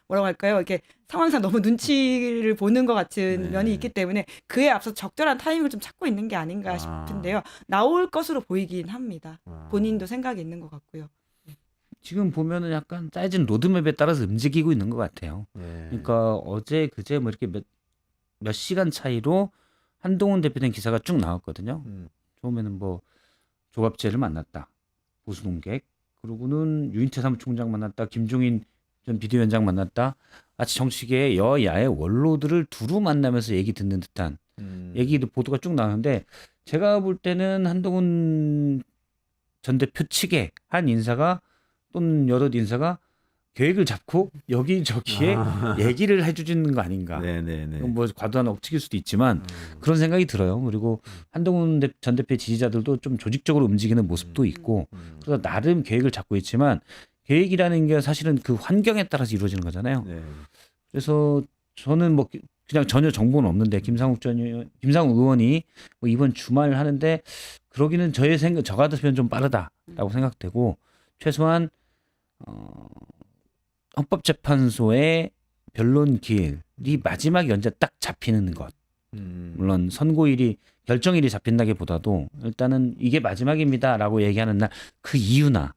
뭐라고 할까요? 이게 상황상 너무 눈치를 보는 것 같은 네. 면이 있기 때문에 그에 앞서 적절한 타이밍을 좀 찾고 있는 게 아닌가 싶은데요. 나올 것으로 보이긴 합니다. 본인도 생각이 있는 것 같고요. 지금 보면은 약간 짜여진 로드맵에 따라서 움직이고 있는 것 같아요. 네. 그러니까 어제 그제 뭐 이렇게 몇 시간 차이로 한동훈 대표된 기사가 쭉 나왔거든요. 처음에는 뭐 조갑제를 만났다. 보수 농객. 그러고는 유인태 사무총장 만났다. 김종인 전 비대위원장 만났다. 마치 정치계의 여야의 원로들을 두루 만나면서 얘기 듣는 듯한 얘기도 보도가 쭉 나오는데 제가 볼 때는 한동훈 전 대표 측의 한 인사가 또는 여러 인사가 계획을 잡고 여기저기에 얘기를 해주는 거 아닌가. 네네네. 뭐 과도한 억측일 수도 있지만 그런 생각이 들어요. 그리고 한동훈 전 대표의 지지자들도 좀 조직적으로 움직이는 모습도 있고 그래서 나름 계획을 잡고 있지만 계획이라는 게 사실은 그 환경에 따라서 이루어지는 거잖아요. 네. 그래서 저는 뭐 그냥 전혀 정보는 없는데 김상욱 의원이 뭐 이번 주말 하는데 그러기는 저 같으면 좀 빠르다라고 생각되고 최소한 헌법재판소의 변론 기일이 마지막 연재 딱 잡히는 것. 물론 선고일이 결정일이 잡힌다기보다도 일단은 이게 마지막입니다라고 얘기하는 날 그 이유나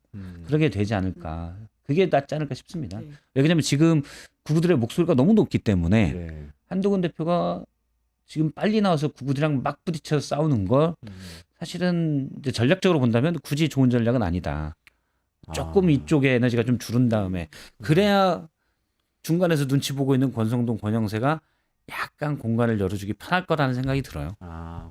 그러게 되지 않을까. 그게 낫지 않을까 싶습니다. 네. 왜냐하면 지금 구구들의 목소리가 너무 높기 때문에 네. 한동훈 대표가 지금 빨리 나와서 구구들이랑 막 부딪혀서 싸우는 걸 사실은 이제 전략적으로 본다면 굳이 좋은 전략은 아니다. 조금 이쪽에 에너지가 좀 줄은 다음에 그래야 중간에서 눈치 보고 있는 권성동, 권영세가 약간 공간을 열어주기 편할 거라는 생각이 들어요.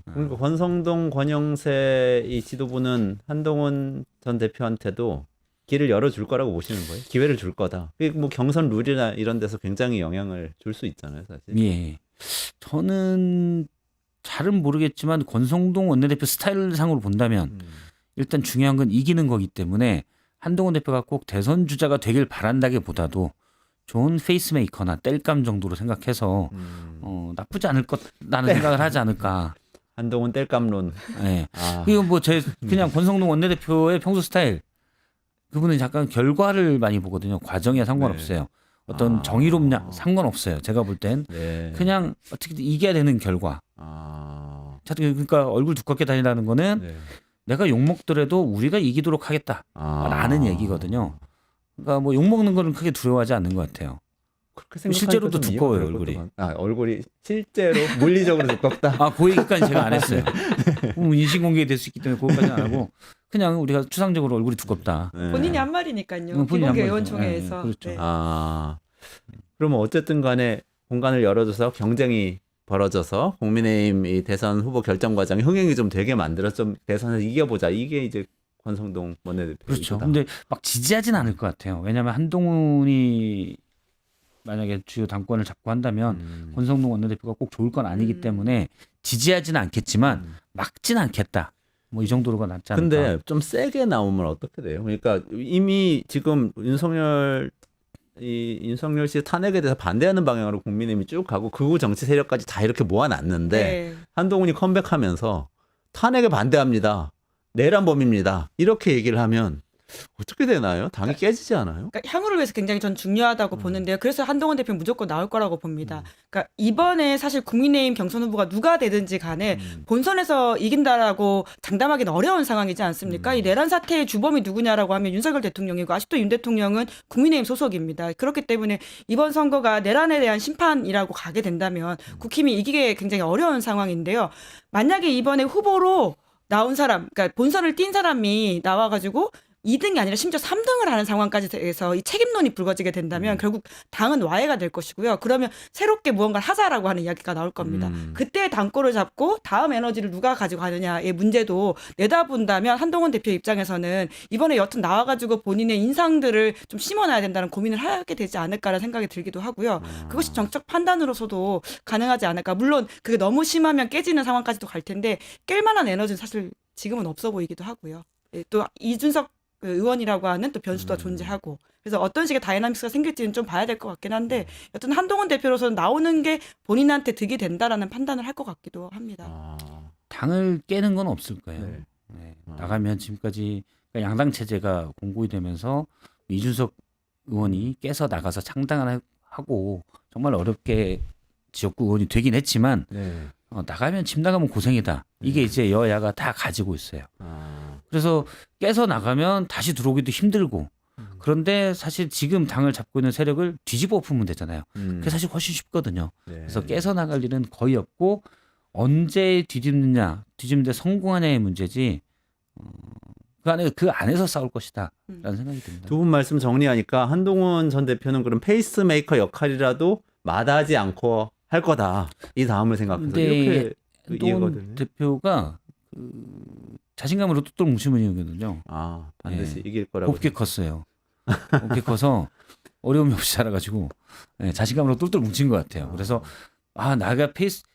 그러니까 권성동, 권영세 이 지도부는 한동훈 전 대표한테도 길을 열어줄 거라고 보시는 거예요? 기회를 줄 거다. 그게 뭐 경선 룰이나 이런 데서 굉장히 영향을 줄 수 있잖아요, 사실. 예. 저는 잘은 모르겠지만 권성동 원내대표 스타일상으로 본다면 일단 중요한 건 이기는 거기 때문에 한동훈 대표가 꼭 대선 주자가 되길 바란다기보다도 좋은 페이스메이커나 땔감 정도로 생각해서 나쁘지 않을 거라는 생각을 하지 않을까. 한동훈 땔감론. 예. 이건 뭐 제 그냥 권성동 원내대표의 평소 스타일. 그분은 약간 결과를 많이 보거든요. 과정에 상관없어요. 어떤 정의롭냐 상관없어요. 제가 볼 땐 네. 그냥 어떻게든 이겨야 되는 결과. 그러니까 얼굴 두껍게 다니라는 거는 네. 내가 욕 먹더라도 우리가 이기도록 하겠다라는 얘기거든요. 그러니까 뭐 욕 먹는 거는 크게 두려워하지 않는 것 같아요. 실제로도 두꺼워요, 얼굴이. 얼굴이 실제로 물리적으로 두껍다. 그 얘기까지 제가 안 했어요. 인신공격이 될 수 있기 때문에 그것까지는 안 하고 그냥 우리가 추상적으로 얼굴이 두껍다. 네. 본인이 한 말이니까요. 본인이 한 기본계 말이죠. 의원총회에서. 네, 그렇죠. 네. 그러면 어쨌든 간에 공간을 열어줘서 경쟁이 벌어져서 국민의힘 이 대선 후보 결정 과정이 흥행이 좀 되게 만들어 좀 대선에서 이겨보자. 이게 이제 권성동 원내대표. 그렇죠. 근데 막 지지하진 않을 것 같아요. 왜냐하면 한동훈이 만약에 주요 당권을 잡고 한다면 권성동 원내대표가 꼭 좋을 건 아니기 때문에 지지하지는 않겠지만 막진 않겠다. 뭐 이 정도로가 낫지 않을까. 근데 좀 세게 나오면 어떻게 돼요? 그러니까 이미 지금 윤석열 씨 탄핵에 대해서 반대하는 방향으로 국민의힘이 쭉 가고 극우 정치 세력까지 다 이렇게 모아놨는데 네. 한동훈이 컴백하면서 탄핵에 반대합니다. 내란범입니다. 이렇게 얘기를 하면 어떻게 되나요? 당이 깨지지 않아요? 그러니까 향후를 위해서 굉장히 전 중요하다고 보는데요. 그래서 한동훈 대표는 무조건 나올 거라고 봅니다. 그러니까 이번에 사실 국민의힘 경선 후보가 누가 되든지 간에 본선에서 이긴다라고 장담하기는 어려운 상황이지 않습니까? 이 내란 사태의 주범이 누구냐라고 하면 윤석열 대통령이고 아직도 윤 대통령은 국민의힘 소속입니다. 그렇기 때문에 이번 선거가 내란에 대한 심판이라고 가게 된다면 국힘이 이기기 굉장히 어려운 상황인데요. 만약에 이번에 후보로 나온 사람, 그러니까 본선을 뛴 사람이 나와가지고 2등이 아니라 심지어 3등을 하는 상황까지 돼서 이 책임론이 불거지게 된다면 결국 당은 와해가 될 것이고요. 그러면 새롭게 무언가를 하자라고 하는 이야기가 나올 겁니다. 그때 당권을 잡고 다음 에너지를 누가 가지고 가느냐의 문제도 내다본다면 한동훈 대표 입장에서는 이번에 여튼 나와가지고 본인의 인상들을 좀 심어놔야 된다는 고민을 하게 되지 않을까라는 생각이 들기도 하고요. 그것이 정책 판단으로서도 가능하지 않을까. 물론 그게 너무 심하면 깨지는 상황까지도 갈 텐데 깰 만한 에너지는 사실 지금은 없어 보이기도 하고요. 또 이준석 그 의원이라고 하는 또 변수도 존재하고 그래서 어떤 식의 다이나믹스가 생길지는 좀 봐야 될 것 같긴 한데 여튼 한동훈 대표로서는 나오는 게 본인한테 득이 된다라는 판단을 할 것 같기도 합니다. 당을 깨는 건 없을 거예요. 네. 네. 나가면 지금까지 그러니까 양당 체제가 공고히 되면서 이준석 의원이 깨서 나가서 창당을 하고 정말 어렵게 지역구 의원이 되긴 했지만 나가면 집 나가면 고생이다. 이게 이제 여야가 다 가지고 있어요. 그래서 깨서 나가면 다시 들어오기도 힘들고 그런데 사실 지금 당을 잡고 있는 세력을 뒤집어 엎으면 되잖아요. 그게 사실 훨씬 쉽거든요. 그래서 깨서 나갈 일은 거의 없고 언제 뒤집는데 성공하냐의 문제지 그 안에서 싸울 것이다 라는 생각이 듭니다. 두 분 말씀 정리하니까 한동훈 전 대표는 그런 페이스메이커 역할이라도 마다하지 않고 할 거다. 이 다음을 생각해서 이렇게 한동훈 대표가 자신감으로 뚝뚝 뭉치는 이유거든요. 반드시 이길 거라고. 곱게 컸어요. 곱게 커서 어려움이 없이 자라가지고 네, 자신감으로 똘똘 뭉친 것 같아요. 그래서 나가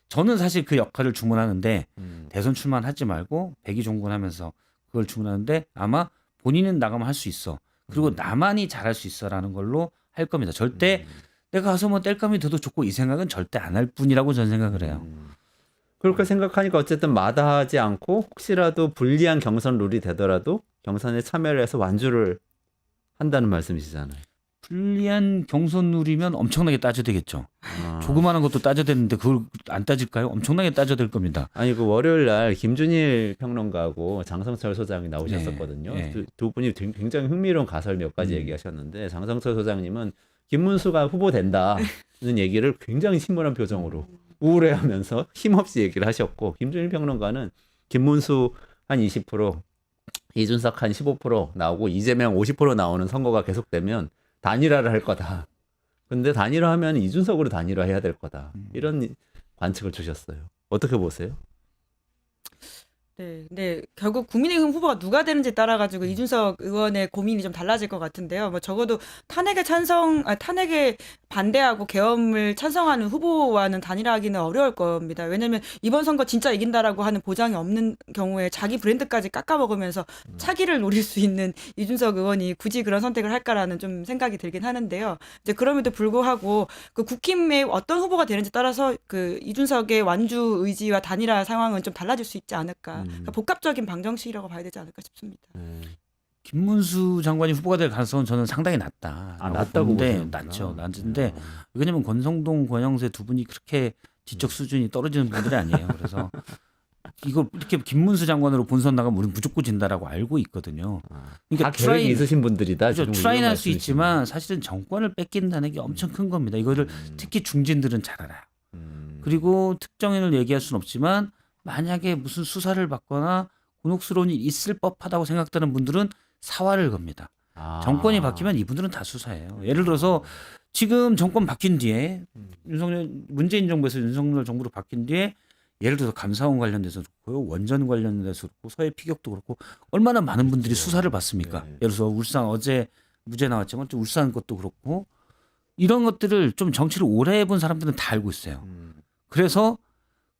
저는 사실 그 역할을 주문하는데 대선 출마하지 말고 백의종군하면서 그걸 주문하는데 아마 본인은 나가면 할 수 있어. 그리고 나만이 잘할 수 있어라는 걸로 할 겁니다. 절대 내가 가서 뭐 땔감이 돼도 좋고 이 생각은 절대 안 할 뿐이라고 저는 생각을 해요. 그렇게 생각하니까 어쨌든 마다하지 않고 혹시라도 불리한 경선 룰이 되더라도 경선에 참여를 해서 완주를 한다는 말씀이시잖아요. 불리한 경선 룰이면 엄청나게 따져되겠죠. 아. 조그마한 것도 따져대는데 그걸 안 따질까요? 엄청나게 따져될 겁니다. 아니 그 월요일 날 김준일 평론가하고 장성철 소장이 나오셨었거든요. 네. 두 분이 굉장히 흥미로운 가설 몇 가지 얘기하셨는데 장성철 소장님은 김문수가 후보된다는 얘기를 굉장히 침울한 표정으로 우울해하면서 힘없이 얘기를 하셨고 김준일 평론가는 김문수 한 20%, 이준석 한 15% 나오고 이재명 50% 나오는 선거가 계속되면 단일화를 할 거다. 근데 단일화하면 이준석으로 단일화해야 될 거다. 이런 관측을 주셨어요. 어떻게 보세요? 네, 네. 결국 국민의힘 후보가 누가 되는지 따라 가지고 이준석 의원의 고민이 좀 달라질 것 같은데요. 뭐 적어도 탄핵에 반대하고 계엄을 찬성하는 후보와는 단일화하기는 어려울 겁니다. 왜냐하면 이번 선거 진짜 이긴다라고 하는 보장이 없는 경우에 자기 브랜드까지 깎아먹으면서 차기를 노릴 수 있는 이준석 의원이 굳이 그런 선택을 할까라는 좀 생각이 들긴 하는데요. 이제 그럼에도 불구하고 그 국힘의 어떤 후보가 되는지 따라서 그 이준석의 완주 의지와 단일화 상황은 좀 달라질 수 있지 않을까. 그러니까 복합적인 방정식이라고 봐야 되지 않을까 싶습니다. 김문수 장관이 후보가 될 가능성은 저는 상당히 낮다. 낮다고 보는데 보시는구나. 낮죠. 낮은데 왜냐면 권성동, 권영세 두 분이 그렇게 지적 수준이 떨어지는 분들이 아니에요. 그래서 이거 이렇게 김문수 장관으로 본선 나가면 우리는 무조건 진다라고 알고 있거든요. 다 계획이 있으신 분들이다. 그렇죠. 지금 트라이는 이런 할 수 말씀이시네요. 있지만 사실은 정권을 뺏긴다는 게 엄청 큰 겁니다. 이거를 특히 중진들은 잘 알아요. 그리고 특정인을 얘기할 수는 없지만 만약에 무슨 수사를 받거나 곤혹스러운 일이 있을 법하다고 생각되는 분들은 사활을 겁니다. 정권이 바뀌면 이분들은 다 수사해요. 예를 들어서 지금 정권 바뀐 뒤에 문재인 정부에서 윤석열 정부로 바뀐 뒤에 예를 들어서 감사원 관련돼서 그렇고요, 원전 관련돼서 그렇고 서해 피격도 그렇고 얼마나 많은 분들이 수사를 받습니까? 네. 예를 들어서 울산 어제 무죄 나왔지만 또 울산 것도 그렇고 이런 것들을 좀 정치를 오래 해본 사람들은 다 알고 있어요. 그래서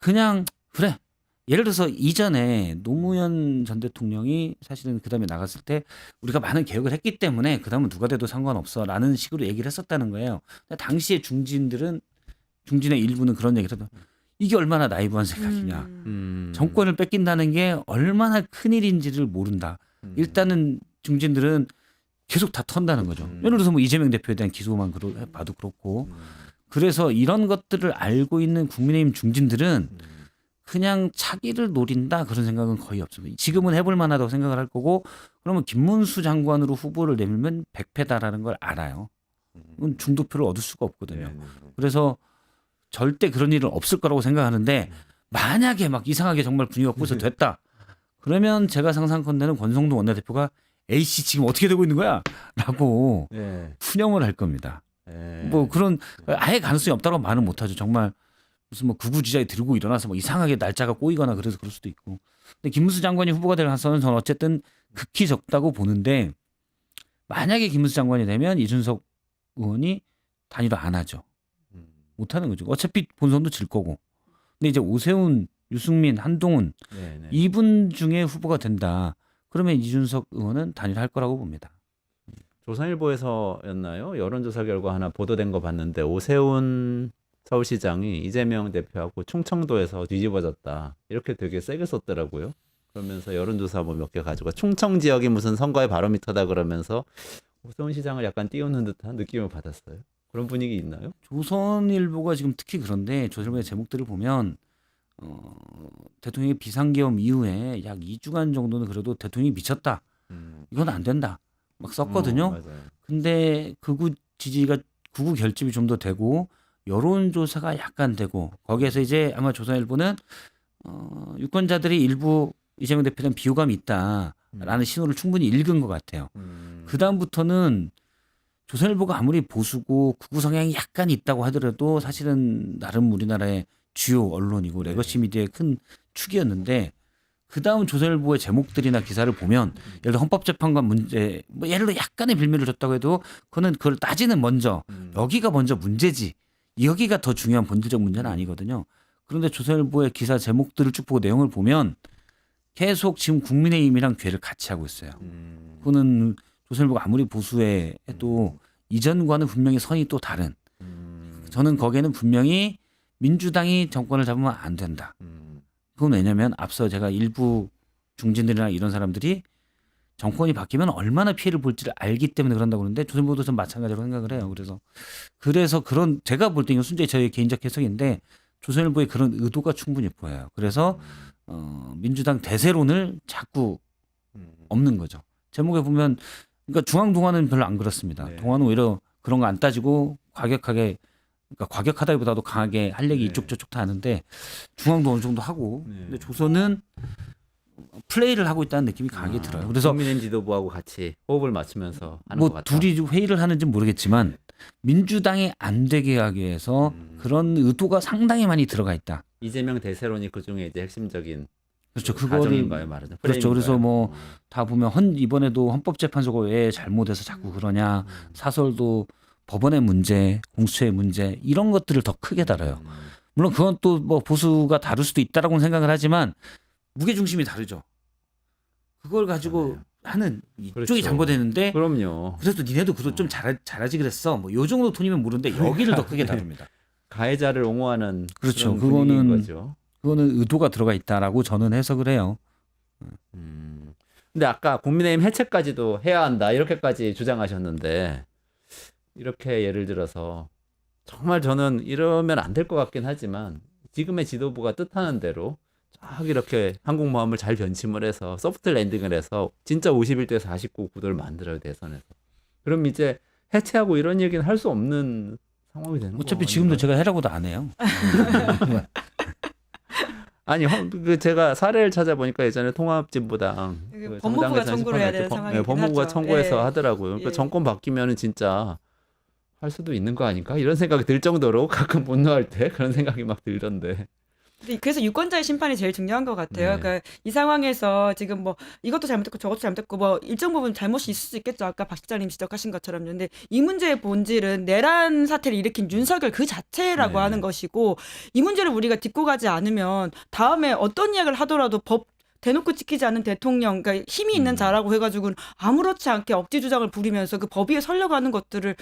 그냥 그래. 예를 들어서 이전에 노무현 전 대통령이 사실은 그다음에 나갔을 때 우리가 많은 개혁을 했기 때문에 그다음은 누가 돼도 상관없어라는 식으로 얘기를 했었다는 거예요. 근데 당시에 중진의 일부는 그런 얘기를 하던 이게 얼마나 나이브한 생각이냐. 정권을 뺏긴다는 게 얼마나 큰일인지를 모른다. 일단은 중진들은 계속 다 턴다는 거죠. 예를 들어서 뭐 이재명 대표에 대한 기소만 봐도 그렇고. 그래서 이런 것들을 알고 있는 국민의힘 중진들은 그냥 차기를 노린다 그런 생각은 거의 없습니다. 지금은 해볼 만하다고 생각을 할 거고 그러면 김문수 장관으로 후보를 내밀면 100패다라는 걸 알아요. 그건 중도표를 얻을 수가 없거든요. 그래서 절대 그런 일은 없을 거라고 생각하는데 만약에 막 이상하게 정말 분위기가 꼬서 됐다. 그러면 제가 상상컨대는 권성동 원내대표가 A씨 지금 어떻게 되고 있는 거야? 라고 푸념을 할 겁니다. 뭐 그런 아예 가능성이 없다고 말은 못하죠. 정말 무슨 뭐 구구지자에 들고 일어나서 뭐 이상하게 날짜가 꼬이거나 그래서 그럴 수도 있고. 근데 김문수 장관이 후보가 될 가능성은 저는 어쨌든 극히 적다고 보는데 만약에 김문수 장관이 되면 이준석 의원이 단일화 안 하죠. 못 하는 거죠. 어차피 본선도 질 거고. 근데 이제 오세훈, 유승민, 한동훈 이분 중에 후보가 된다. 그러면 이준석 의원은 단일화할 거라고 봅니다. 조선일보에서였나요? 여론조사 결과 하나 보도된 거 봤는데 오세훈 서울시장이 이재명 대표하고 충청도에서 뒤집어졌다. 이렇게 되게 세게 썼더라고요. 그러면서 여론조사 뭐 몇 개 가지고 충청 지역이 무슨 선거의 바로미터다 그러면서 오세훈 시장을 약간 띄우는 듯한 느낌을 받았어요. 그런 분위기 있나요? 조선일보가 지금 특히 그런데 조선일보의 제목들을 보면 대통령의 비상계엄 이후에 약 2주간 정도는 그래도 대통령이 미쳤다. 이건 안 된다. 막 썼거든요. 맞아요. 근데 극우 지지가 극우 결집이 좀 더 되고 여론조사가 약간 되고 거기에서 이제 아마 조선일보는 유권자들이 일부 이재명 대표에 대한 비호감이 있다라는 신호를 충분히 읽은 것 같아요. 그 다음부터는 조선일보가 아무리 보수고 극우 성향이 약간 있다고 하더라도 사실은 나름 우리나라의 주요 언론이고 레거시 미디어의 큰 축이었는데 그 다음 조선일보의 제목들이나 기사를 보면 예를 들어 헌법재판관 문제, 뭐 예를 들어 약간의 빌미를 줬다고 해도 그걸 따지는 먼저 여기가 먼저 문제지. 여기가 더 중요한 본질적 문제는 아니거든요. 그런데 조선일보의 기사 제목들을 쭉 보고 내용을 보면 계속 지금 국민의힘이랑 괴를 같이 하고 있어요. 그거는 조선일보가 아무리 보수해 해도 이전과는 분명히 선이 또 다른. 저는 거기에는 분명히 민주당이 정권을 잡으면 안 된다. 그건 왜냐하면 앞서 제가 일부 중진들이나 이런 사람들이 정권이 바뀌면 얼마나 피해를 볼지를 알기 때문에 그런다고 그러는데 조선일보도 좀 마찬가지로 생각을 해요. 그래서 그런 제가 볼 때 이건 순전히 저의 개인적 해석인데 조선일보의 그런 의도가 충분히 보여요. 그래서 민주당 대세론을 자꾸 없는 거죠. 제목에 보면 그러니까 중앙동아는 별로 안 그렇습니다. 네. 동아는 오히려 그런 거 안 따지고 과격하게 그러니까 과격하다기보다도 강하게 할 얘기 네. 이쪽 저쪽 다 하는데 중앙도 어느 정도 하고 네. 근데 조선은 플레이를 하고 있다는 느낌이 강하게 들어요. 그래서 국민의힘 지도부하고 같이 호흡을 맞추면서 하는 뭐 것 같다. 둘이 회의를 하는지 모르겠지만 민주당이 안 되게 하기 위해서 그런 의도가 상당히 많이 들어가 있다. 이재명 대세론이 그 중에 이제 핵심적인 그렇죠. 가정인가요, 말하자. 그렇죠. 그래서 프레임인가요? 뭐 다 보면 이번에도 헌법재판소가 왜 잘못해서 자꾸 그러냐. 사설도 법원의 문제, 공수처의 문제 이런 것들을 더 크게 다뤄요. 물론 그건 또 뭐 보수가 다룰 수도 있다라고 생각을 하지만 무게 중심이 다르죠. 그걸 가지고 맞아요. 하는 이쪽이 그렇죠. 잘못했는데 그럼요. 그래도 니네도 그도 좀 잘하지 그랬어. 뭐 요 정도 톤이면 모르는데 여기를 더 크게 다룹니다. 가해자를 옹호하는 그렇죠. 그런 분위기인 그거는 거죠. 그거는 의도가 들어가 있다라고 저는 해석을 해요. 근데 아까 국민의힘 해체까지도 해야 한다 이렇게까지 주장하셨는데 이렇게 예를 들어서 정말 저는 이러면 안 될 것 같긴 하지만 지금의 지도부가 뜻하는 대로 쫙 이렇게 한국마음을 잘 변심을 해서 소프트 랜딩을 해서 진짜 51대 49 구도를 만들어요 대선에서. 그럼 이제 해체하고 이런 얘기는 할 수 없는 상황이 되는 거예요. 어차피 지금도 제가 해라고도 안 해요. 아니 제가 사례를 찾아보니까 예전에 통합진보당 그 법무부가 정당에서 청구를 해야 심판할 때 되는 상황이긴 법무부가 하죠. 청구해서 예. 하더라고요. 그러니까 예. 정권 바뀌면은 진짜 할 수도 있는 거 아닌가 이런 생각이 들 정도로 가끔 분노할 때 그런 생각이 막 들던데. 근데 그래서 유권자의 심판이 제일 중요한 것 같아요. 네. 그러니까 이 상황에서 지금 뭐 이것도 잘못됐고 저것도 잘못됐고 뭐 일정 부분 잘못이 있을 수 있겠죠. 아까 박 실장님 지적하신 것처럼. 근데 이 문제의 본질은 내란 사태를 일으킨 윤석열 그 자체라고 네. 하는 것이고 이 문제를 우리가 짚고 가지 않으면 다음에 어떤 이야기를 하더라도 법 대놓고 지키지 않는 대통령, 그러니까 힘이 있는 자라고 해가지고는 아무렇지 않게 억지 주장을 부리면서 그 법 위에 서려고 하는 것들을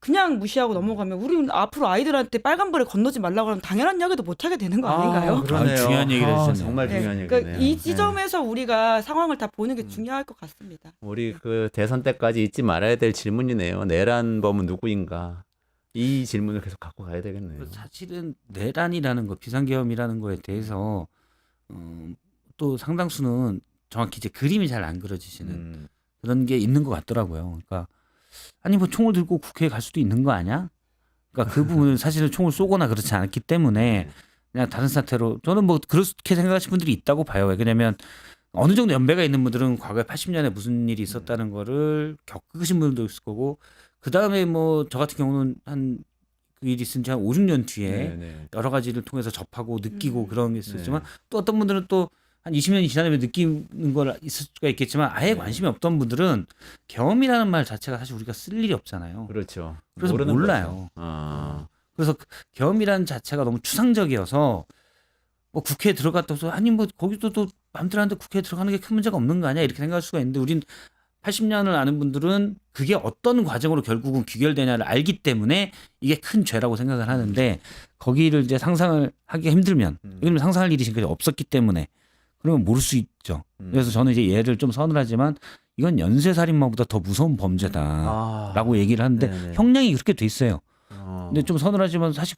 그냥 무시하고 넘어가면 우리 앞으로 아이들한테 빨간불에 건너지 말라고 하면 당연한 이야기도 못하게 되는 거 아닌가요? 그러네요. 중요한 얘기를 해주셨네요. 정말 네. 중요한 그러니까 얘기네요. 이 지점에서 우리가 상황을 다 보는 게 중요할 것 같습니다. 우리 그 대선 때까지 잊지 말아야 될 질문이네요. 내란범은 누구인가? 이 질문을 계속 갖고 가야 되겠네요. 사실은 내란이라는 거, 비상계엄이라는 거에 대해서 또 상당수는 정확히 이제 그림이 잘 안 그려지시는 그런 게 있는 것 같더라고요. 그러니까 아니 뭐 총을 들고 국회에 갈 수도 있는 거 아니야? 그러니까 그 부분은 사실은 총을 쏘거나 그렇지 않기 때문에 그냥 다른 사태로 저는 뭐 그렇게 생각하시는 분들이 있다고 봐요. 왜냐면 어느 정도 연배가 있는 분들은 과거에 80년에 무슨 일이 있었다는 거를 겪으신 분들도 있을 거고 그 다음에 뭐 저 같은 경우는 한 그 일이 있은 지 한 5, 6년 뒤에 네네. 여러 가지를 통해서 접하고 느끼고 그런 게 있었지만 네. 또 어떤 분들은 또 한 20년이 지나면 느끼는 걸 있을 수가 있겠지만 아예 관심이 없던 분들은 경험이라는 말 자체가 사실 우리가 쓸 일이 없잖아요. 그렇죠. 그래서 모르는 몰라요. 거죠. 그래서 경험이라는 자체가 너무 추상적이어서 뭐 국회에 들어갔다 해서 아니 뭐 거기도 또 마음대로 하는데 국회에 들어가는 게 큰 문제가 없는 거 아니야 이렇게 생각할 수가 있는데 우린 80년을 아는 분들은 그게 어떤 과정으로 결국은 귀결되냐를 알기 때문에 이게 큰 죄라고 생각을 하는데 거기를 이제 상상을 하기가 힘들면 왜냐면 상상할 일이 지금까지 없었기 때문에 그러면 모를 수 있죠. 그래서 저는 이제 얘를 좀 서늘하지만 이건 연쇄살인마보다 더 무서운 범죄다라고 얘기를 하는데 네네. 형량이 그렇게 돼 있어요. 근데 좀 서늘하지만 사실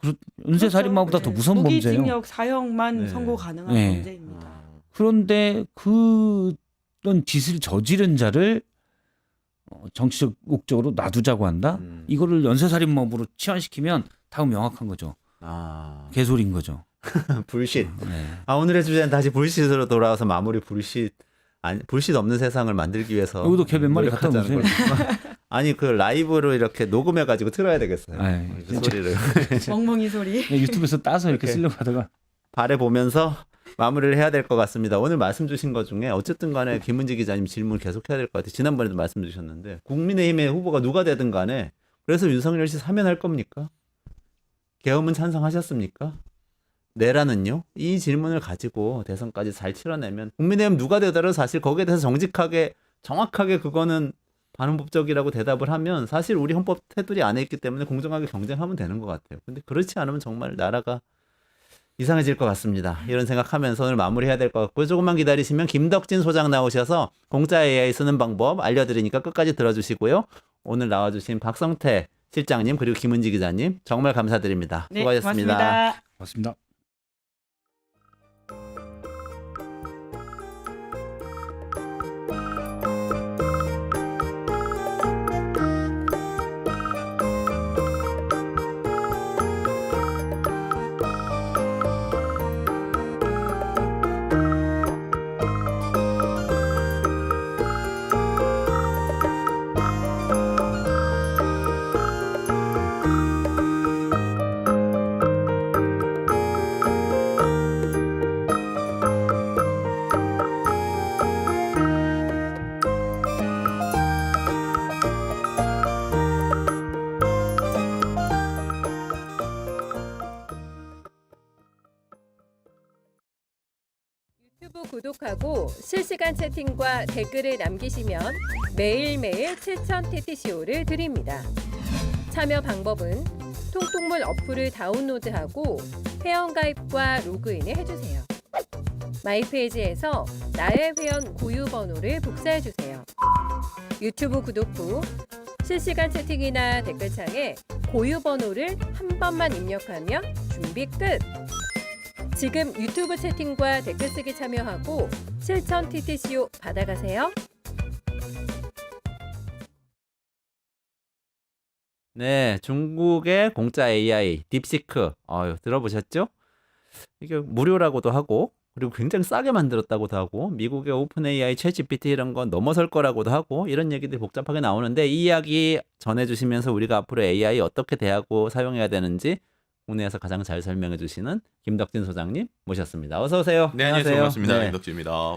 연쇄살인마보다 더 무서운 범죄예요. 무기징역 사형만 네. 선고 가능한 네. 범죄입니다. 그런데 그런 짓을 저지른 자를 정치적 목적으로 놔두자고 한다? 이거를 연쇄살인범으로 치환시키면 다음 명확한 거죠. 개소리인 거죠. 불신. 네. 오늘의 주제는 다시 불신으로 돌아와서 마무리 불신. 아니, 불신 없는 세상을 만들기 위해서 여기도 걔 몇 마리 갖다 노력하자는 놓으세요. 거죠. 아니 그 라이브로 이렇게 녹음해 가지고 틀어야 되겠어요. 아이, 그 소리를 멍멍이 소리. 유튜브에서 따서 이렇게 이렇게. 쓰려고 하다가 발해 보면서 마무리를 해야 될 것 같습니다. 오늘 말씀 주신 것 중에 어쨌든 간에 김은지 기자님 질문 계속 해야 될 것 같아요. 지난번에도 말씀 주셨는데 국민의힘의 후보가 누가 되든 간에 그래서 윤석열 씨 사면할 겁니까? 계엄은 찬성하셨습니까? 내라는요? 이 질문을 가지고 대선까지 잘 치러내면 국민의힘 누가 되더라도 사실 거기에 대해서 정직하게 정확하게 그거는 반헌법적이라고 대답을 하면 사실 우리 헌법 테두리 안에 있기 때문에 공정하게 경쟁하면 되는 것 같아요. 근데 그렇지 않으면 정말 나라가 이상해질 것 같습니다. 이런 생각하면서 오늘 마무리해야 될 것 같고요. 조금만 기다리시면 김덕진 소장 나오셔서 공짜 AI 쓰는 방법 알려드리니까 끝까지 들어주시고요. 오늘 나와주신 박성태 실장님 그리고 김은지 기자님 정말 감사드립니다. 네, 수고하셨습니다. 고맙습니다. 맞습니다. 유튜브 구독하고 실시간 채팅과 댓글을 남기시면 매일매일 7000TTCO를 드립니다. 참여 방법은 통통물 어플을 다운로드하고 회원가입과 로그인을 해주세요. 마이페이지에서 나의 회원 고유 번호를 복사해주세요. 유튜브 구독 후 실시간 채팅이나 댓글창에 고유 번호를 한 번만 입력하면 준비 끝! 지금 유튜브 채팅과 댓글 쓰기 참여하고 7000TTCO 받아가세요. 네, 중국의 공짜 AI 딥시크 들어보셨죠? 이게 무료라고도 하고 그리고 굉장히 싸게 만들었다고도 하고 미국의 오픈 AI, 챗 GPT 이런 건 넘어설 거라고도 하고 이런 얘기들이 복잡하게 나오는데 이 이야기 전해주시면서 우리가 앞으로 AI 어떻게 대하고 사용해야 되는지 국내에서 가장 잘 설명해 주시는 김덕진 소장님 모셨습니다. 어서 오세요. 네, 안녕하세요. 반갑습니다. 네. 김덕진입니다.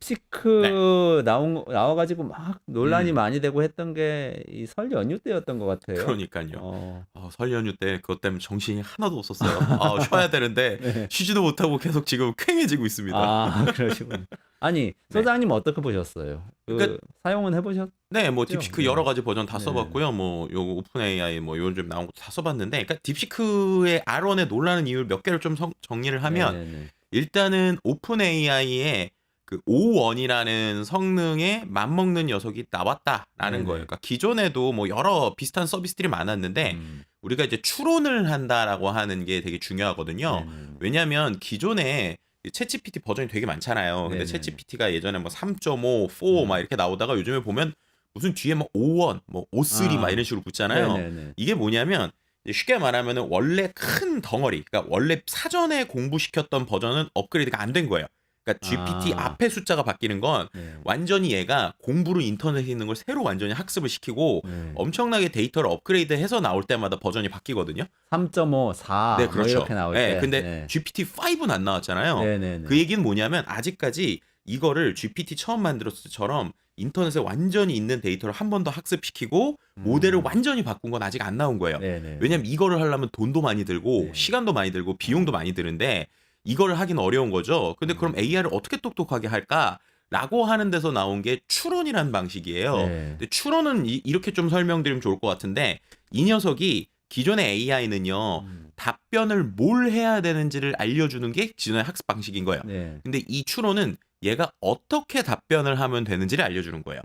딥시크 나와가지고 막 논란이 음. 많이 되고 했던 게 이 설 연휴 때였던 것 같아요. 그러니까요. 설 연휴 때 그것 때문에 정신이 하나도 없었어요. 쉬어야 되는데 네. 쉬지도 못하고 계속 지금 쾌해지고 있습니다. 아, 그러시군요. 아니, 소장님 어떻게 보셨어요? 그러니까- 사용은 해보셨? 네, 뭐 딥시크 네. 여러 가지 버전 다 네. 써봤고요. 뭐 요 오픈 AI 뭐 요즘 나온 것도 다 써봤는데, 그러니까 딥시크의 R1에 놀라는 이유 몇 개를 좀 정리를 하면 네네네. 일단은 오픈 AI의 그 O1이라는 성능에 맞먹는 녀석이 나왔다라는 네네. 거예요. 그러니까 기존에도 뭐 여러 비슷한 서비스들이 많았는데 음. 우리가 이제 추론을 한다라고 하는 게 되게 중요하거든요. 네네. 왜냐하면 기존에 챗GPT 버전이 되게 많잖아요. 근데 네네. 챗GPT가 예전에 뭐 3.5, 4 막 이렇게 나오다가 요즘에 보면 무슨 뒤에 뭐 5.1, 뭐 5.3 막 이런 식으로 붙잖아요. 네네네. 이게 뭐냐면 이제 쉽게 말하면 원래 큰 덩어리, 그러니까 원래 사전에 공부시켰던 버전은 업그레이드가 안 된 거예요. 그러니까 GPT 아. 앞에 숫자가 바뀌는 건 네. 완전히 얘가 공부로 인터넷에 있는 걸 새로 완전히 학습을 시키고 네. 엄청나게 데이터를 업그레이드해서 나올 때마다 버전이 바뀌거든요. 3.5, 4 네, 뭐 그렇죠. 이렇게 나올 네, 때. 근데 네. GPT-5는 안 나왔잖아요. 네네네. 그 얘기는 뭐냐면 아직까지 이거를 GPT 처음 만들었을 때처럼 인터넷에 완전히 있는 데이터를 한 번 더 학습시키고 모델을 완전히 바꾼 건 아직 안 나온 거예요. 네네. 왜냐면 이거를 하려면 돈도 많이 들고 네. 시간도 많이 들고 비용도 많이 드는데 이거를 하긴 어려운 거죠. 근데 그럼 AI를 어떻게 똑똑하게 할까라고 하는 데서 나온 게 추론이라는 방식이에요. 네. 근데 추론은 이렇게 좀 설명드리면 좋을 것 같은데 이 녀석이 기존의 AI는요. 답변을 뭘 해야 되는지를 알려주는 게 기존의 학습 방식인 거예요. 네. 근데 이 추론은 얘가 어떻게 답변을 하면 되는지를 알려주는 거예요.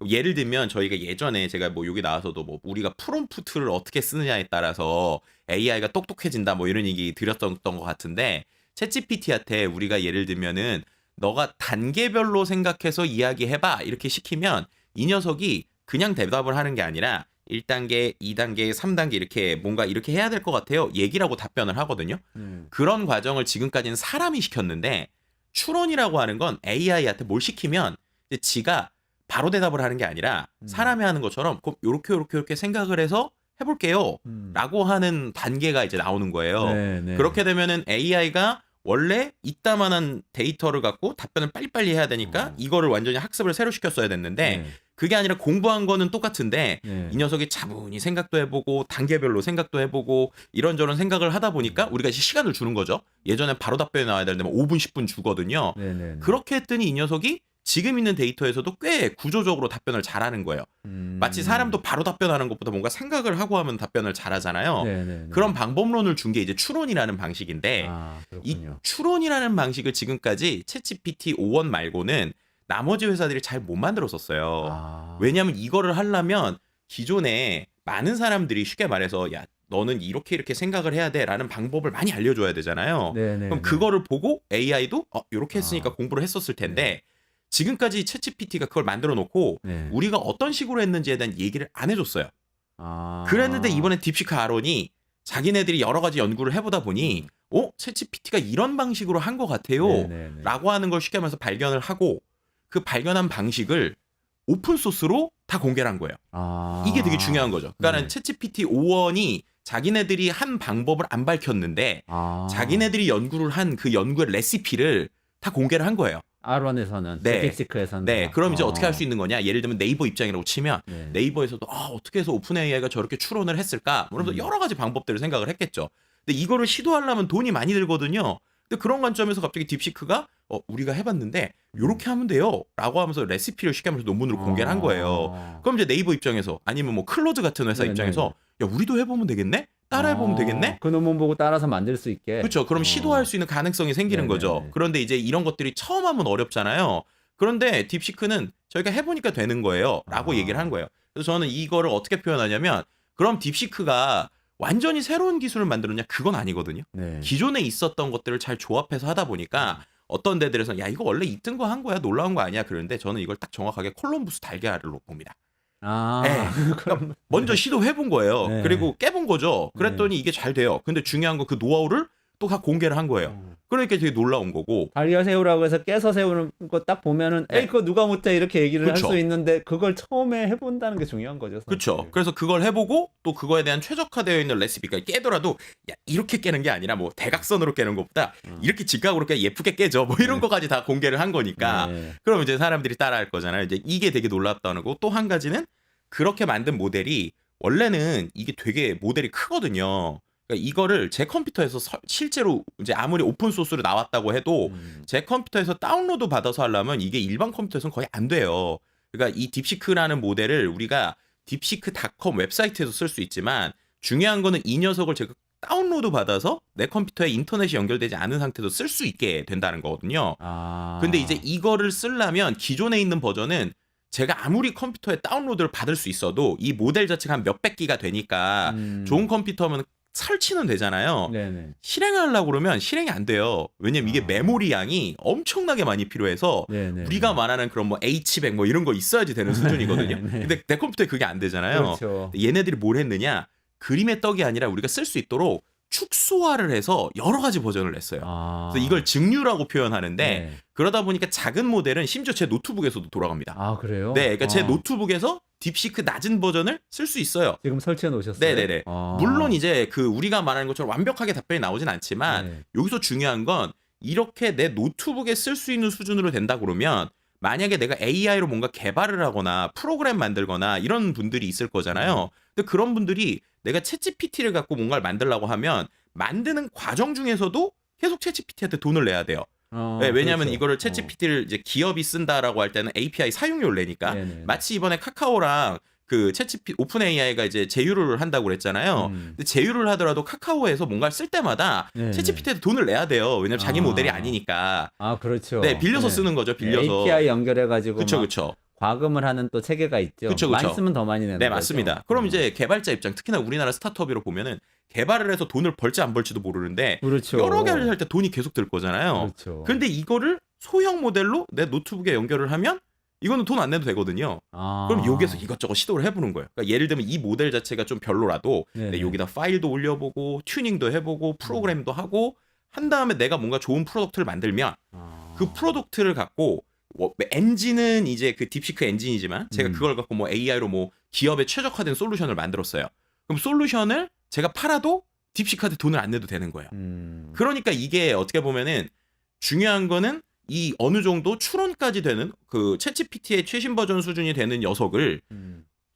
예를 들면 저희가 예전에 제가 뭐 여기 나와서도 뭐 우리가 프롬프트를 어떻게 쓰느냐에 따라서 AI가 똑똑해진다 뭐 이런 얘기 드렸던 것 같은데 챗GPT한테 우리가 예를 들면은 너가 단계별로 생각해서 이야기해봐 이렇게 시키면 이 녀석이 그냥 대답을 하는 게 아니라 1단계, 2단계, 3단계 이렇게 뭔가 이렇게 해야 될 것 같아요. 얘기라고 답변을 하거든요. 그런 과정을 지금까지는 사람이 시켰는데 추론이라고 하는 건 AI한테 뭘 시키면 이제 지가 바로 대답을 하는 게 아니라 사람이 하는 것처럼 그럼 요렇게 생각을 해서 해볼게요. 라고 하는 단계가 이제 나오는 거예요. 네, 네. 그렇게 되면은 AI가 원래 이따만한 데이터를 갖고 답변을 빨리빨리 해야 되니까 이거를 완전히 학습을 새로 시켰어야 됐는데 네. 그게 아니라 공부한 거는 똑같은데 네. 이 녀석이 차분히 생각도 해보고 단계별로 생각도 해보고 이런저런 생각을 하다 보니까 우리가 이제 시간을 주는 거죠. 예전엔 바로 답변이 나와야 되는데 5분 10분 주거든요. 네네. 그렇게 했더니 이 녀석이 지금 있는 데이터에서도 꽤 구조적으로 답변을 잘하는 거예요. 마치 사람도 바로 답변하는 것보다 뭔가 생각을 하고 하면 답변을 잘하잖아요. 네네네. 그런 방법론을 준 게 이제 추론이라는 방식인데 아, 이 그렇군요. 추론이라는 방식을 지금까지 챗GPT 5원 말고는 나머지 회사들이 잘 못 만들었었어요. 아. 왜냐하면 이거를 하려면 기존에 많은 사람들이 쉽게 말해서 야 너는 이렇게 생각을 해야 돼라는 방법을 많이 알려줘야 되잖아요. 네네. 그럼 그거를 보고 AI도 이렇게 했으니까 아. 공부를 했었을 텐데 지금까지 챗GPT가 그걸 만들어 놓고 네. 우리가 어떤 식으로 했는지에 대한 얘기를 안 해줬어요. 아. 그랬는데 이번에 딥시크 아론이 자기네들이 여러 가지 연구를 해보다 보니 챗GPT가 이런 방식으로 한 것 같아요 네네네. 라고 하는 걸 쉽게 말해서 발견을 하고 그 발견한 방식을 오픈소스로 다 공개를 한 거예요. 아. 이게 되게 중요한 거죠. 그러니까 네. 챗GPT 5원이 자기네들이 한 방법을 안 밝혔는데 아. 자기네들이 연구를 한 그 연구의 레시피를 다 공개를 한 거예요. R1에서는 네. 딥시크에서는 네, 그럼 이제 어떻게 할 수 있는 거냐? 예를 들면 네이버 입장이라고 치면 네. 네이버에서도 어떻게 해서 오픈 AI가 저렇게 추론을 했을까? 그러면서 여러 가지 방법들을 생각을 했겠죠. 근데 이거를 시도하려면 돈이 많이 들거든요. 근데 그런 관점에서 갑자기 딥시크가 우리가 해봤는데 이렇게 하면 돼요라고 하면서 레시피를 쉽게 하면서 논문으로 공개를 한 거예요. 그럼 이제 네이버 입장에서 아니면 뭐 클로드 같은 회사 네네. 입장에서 야 우리도 해보면 되겠네? 따라해보면 되겠네? 그 논문 보고 따라서 만들 수 있게. 그렇죠. 그럼 시도할 수 있는 가능성이 생기는 네네네. 거죠. 그런데 이제 이런 것들이 처음 하면 어렵잖아요. 그런데 딥시크는 저희가 해보니까 되는 거예요. 라고 아. 얘기를 한 거예요. 그래서 저는 이거를 어떻게 표현하냐면 그럼 딥시크가 완전히 새로운 기술을 만들었냐? 그건 아니거든요. 네. 기존에 있었던 것들을 잘 조합해서 하다 보니까 어떤 데들에서는 야 이거 원래 있던 거 한 거야 놀라운 거 아니야 그러는데 저는 이걸 딱 정확하게 콜럼부스 달걀로 봅니다. 아. 네. 그러니까 먼저 시도해본 거예요. 네. 그리고 깨본 거죠. 그랬더니 이게 잘 돼요. 근데 중요한 거 그 노하우를 또 다 공개를 한 거예요. 그러니까 되게 놀라운 거고. 달걀 새우라고 해서 깨서 세우는 거 딱 보면은 네. 에이 그거 누가 못해 이렇게 얘기를 할 그쵸. 수 있는데 그걸 처음에 해본다는 게 중요한 거죠. 사실. 그렇죠. 그래서 그걸 해보고 또 그거에 대한 최적화되어 있는 레시피가 깨더라도 야 이렇게 깨는 게 아니라 뭐 대각선으로 깨는 것보다 이렇게 직각으로 깨 예쁘게 깨져 뭐 이런 네. 거까지 다 공개를 한 거니까 네. 그럼 이제 사람들이 따라할 거잖아요. 이제 이게 되게 놀랍다는 거고 또 한 가지는 그렇게 만든 모델이 원래는 이게 되게 모델이 크거든요. 그러니까 이거를 제 컴퓨터에서 실제로 이제 아무리 오픈 소스로 나왔다고 해도 제 컴퓨터에서 다운로드 받아서 하려면 이게 일반 컴퓨터에서는 거의 안 돼요. 그러니까 이 딥시크라는 모델을 우리가 딥시크.com 웹사이트에서 쓸 수 있지만 중요한 거는 이 녀석을 제가 다운로드 받아서 내 컴퓨터에 인터넷이 연결되지 않은 상태도 쓸 수 있게 된다는 거거든요. 아. 근데 이제 이거를 쓰려면 기존에 있는 버전은 제가 아무리 컴퓨터에 다운로드를 받을 수 있어도 이 모델 자체가 한 몇백 기가 되니까 좋은 컴퓨터면 설치는 되잖아요. 네네. 실행하려고 그러면 실행이 안 돼요. 왜냐면 이게 아. 메모리 양이 엄청나게 많이 필요해서 네네. 우리가 말하는 그런 뭐 H100 뭐 이런 거 있어야지 되는 수준이거든요. 네. 근데 내 컴퓨터에 그게 안 되잖아요. 그렇죠. 얘네들이 뭘 했느냐? 그림의 떡이 아니라 우리가 쓸 수 있도록 축소화를 해서 여러 가지 버전을 냈어요. 아. 그래서 이걸 증류라고 표현하는데 네. 그러다 보니까 작은 모델은 심지어 제 노트북에서도 돌아갑니다. 아 그래요? 네, 그러니까 제 아. 노트북에서 딥시크 낮은 버전을 쓸 수 있어요. 지금 설치해 놓으셨어요? 네네네. 아. 물론 이제 그 우리가 말하는 것처럼 완벽하게 답변이 나오진 않지만 네. 여기서 중요한 건 이렇게 내 노트북에 쓸 수 있는 수준으로 된다 그러면 만약에 내가 AI로 뭔가 개발을 하거나 프로그램 만들거나 이런 분들이 있을 거잖아요. 근데 그런 분들이 내가 챗GPT를 갖고 뭔가를 만들려고 하면 만드는 과정 중에서도 계속 챗GPT한테 돈을 내야 돼요. 네, 왜냐하면 그렇죠. 이거를 챗GPT를 이제 기업이 쓴다라고 할 때는 API 사용료를 내니까 네네. 마치 이번에 카카오랑 그 챗GPT 오픈 AI가 이제 제휴를 한다고 그랬잖아요. 근데 제휴를 하더라도 카카오에서 뭔가를 쓸 때마다 네네. 챗GPT한테 돈을 내야 돼요. 왜냐면 자기 아. 모델이 아니니까. 아 그렇죠. 네, 빌려서 쓰는 거죠. 빌려서. API 연결해 가지고 그쵸, 그쵸. 과금을 하는 또 체계가 있죠. 그쵸, 그쵸. 많이 쓰면 더 많이 내는 네, 거죠. 맞습니다. 그럼 이제 개발자 입장, 특히나 우리나라 스타트업으로 보면은 개발을 해서 돈을 벌지 안 벌지도 모르는데 그렇죠. 여러 개를 할 때 돈이 계속 들 거잖아요. 그렇죠. 근데 이거를 소형 모델로 내 노트북에 연결을 하면 이거는 돈 안 내도 되거든요. 아. 그럼 여기서 이것저것 시도를 해보는 거예요. 그러니까 예를 들면 이 모델 자체가 좀 별로라도 네네. 여기다 파일도 올려보고 튜닝도 해보고 프로그램도 하고 한 다음에 내가 뭔가 좋은 프로덕트를 만들면 아. 그 프로덕트를 갖고 엔진은 이제 그 딥시크 엔진이지만 제가 그걸 갖고 뭐 AI로 뭐 기업에 최적화된 솔루션을 만들었어요. 그럼 솔루션을 제가 팔아도 딥시크한테 돈을 안 내도 되는 거예요. 그러니까 이게 어떻게 보면은 중요한 거는 이 어느 정도 추론까지 되는 그 챗GPT의 최신 버전 수준이 되는 녀석을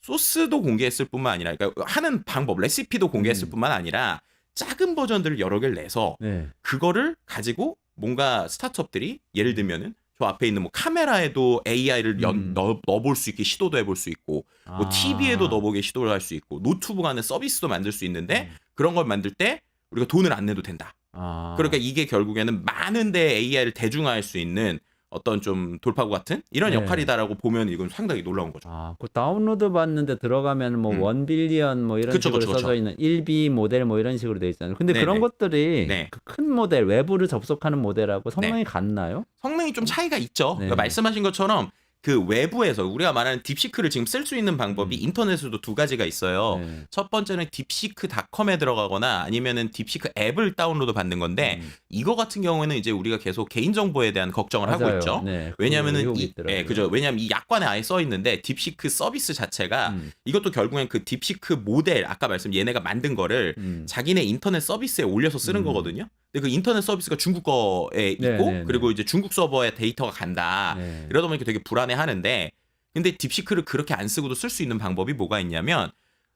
소스도 공개했을 뿐만 아니라 그러니까 하는 방법, 레시피도 공개했을 뿐만 아니라 작은 버전들을 여러 개를 내서 네. 그거를 가지고 뭔가 스타트업들이 예를 들면은 저 앞에 있는 뭐 카메라에도 AI를 넣어볼 수 있게 시도도 해볼 수 있고 뭐 TV에도 넣어보게 시도를 할 수 있고 노트북 안에 서비스도 만들 수 있는데 그런 걸 만들 때 우리가 돈을 안 내도 된다. 그러니까 이게 결국에는 많은 데 AI를 대중화할 수 있는 어떤 좀 돌파구 같은 이런 네. 역할이다라고 보면 이건 상당히 놀라운 거죠. 그 다운로드 받는데 들어가면 뭐 1빌리언 뭐 이런 그쵸, 식으로 그쵸, 써져 있는 1B 모델 뭐 이런 식으로 돼 있잖아요. 근데 네네. 그런 것들이 네. 그 큰 모델 외부를 접속하는 모델하고 성능이 같나요? 성능이 좀 차이가 있죠. 네. 그러니까 말씀하신 것처럼 그 외부에서 우리가 말하는 딥시크를 지금 쓸 수 있는 방법이 인터넷에도 두 가지가 있어요. 네. 첫 번째는 딥시크닷컴에 들어가거나 아니면은 딥시크 앱을 다운로드 받는 건데 이거 같은 경우에는 이제 우리가 계속 개인정보에 대한 걱정을 하고 맞아요. 있죠. 네, 왜냐면은 의혹이 이, 있더라고요. 예, 그죠. 왜냐면 이 약관에 아예 써 있는데 딥시크 서비스 자체가 이것도 결국엔 그 딥시크 모델 아까 말씀 얘네가 만든 거를 자기네 인터넷 서비스에 올려서 쓰는 거거든요. 근데 그 인터넷 서비스가 중국 거에 있고 네. 그리고 이제 중국 서버에 데이터가 간다. 네. 이러다 보니까 되게 불안해하는데 근데 딥시크를 그렇게 안 쓰고도 쓸 수 있는 방법이 뭐가 있냐면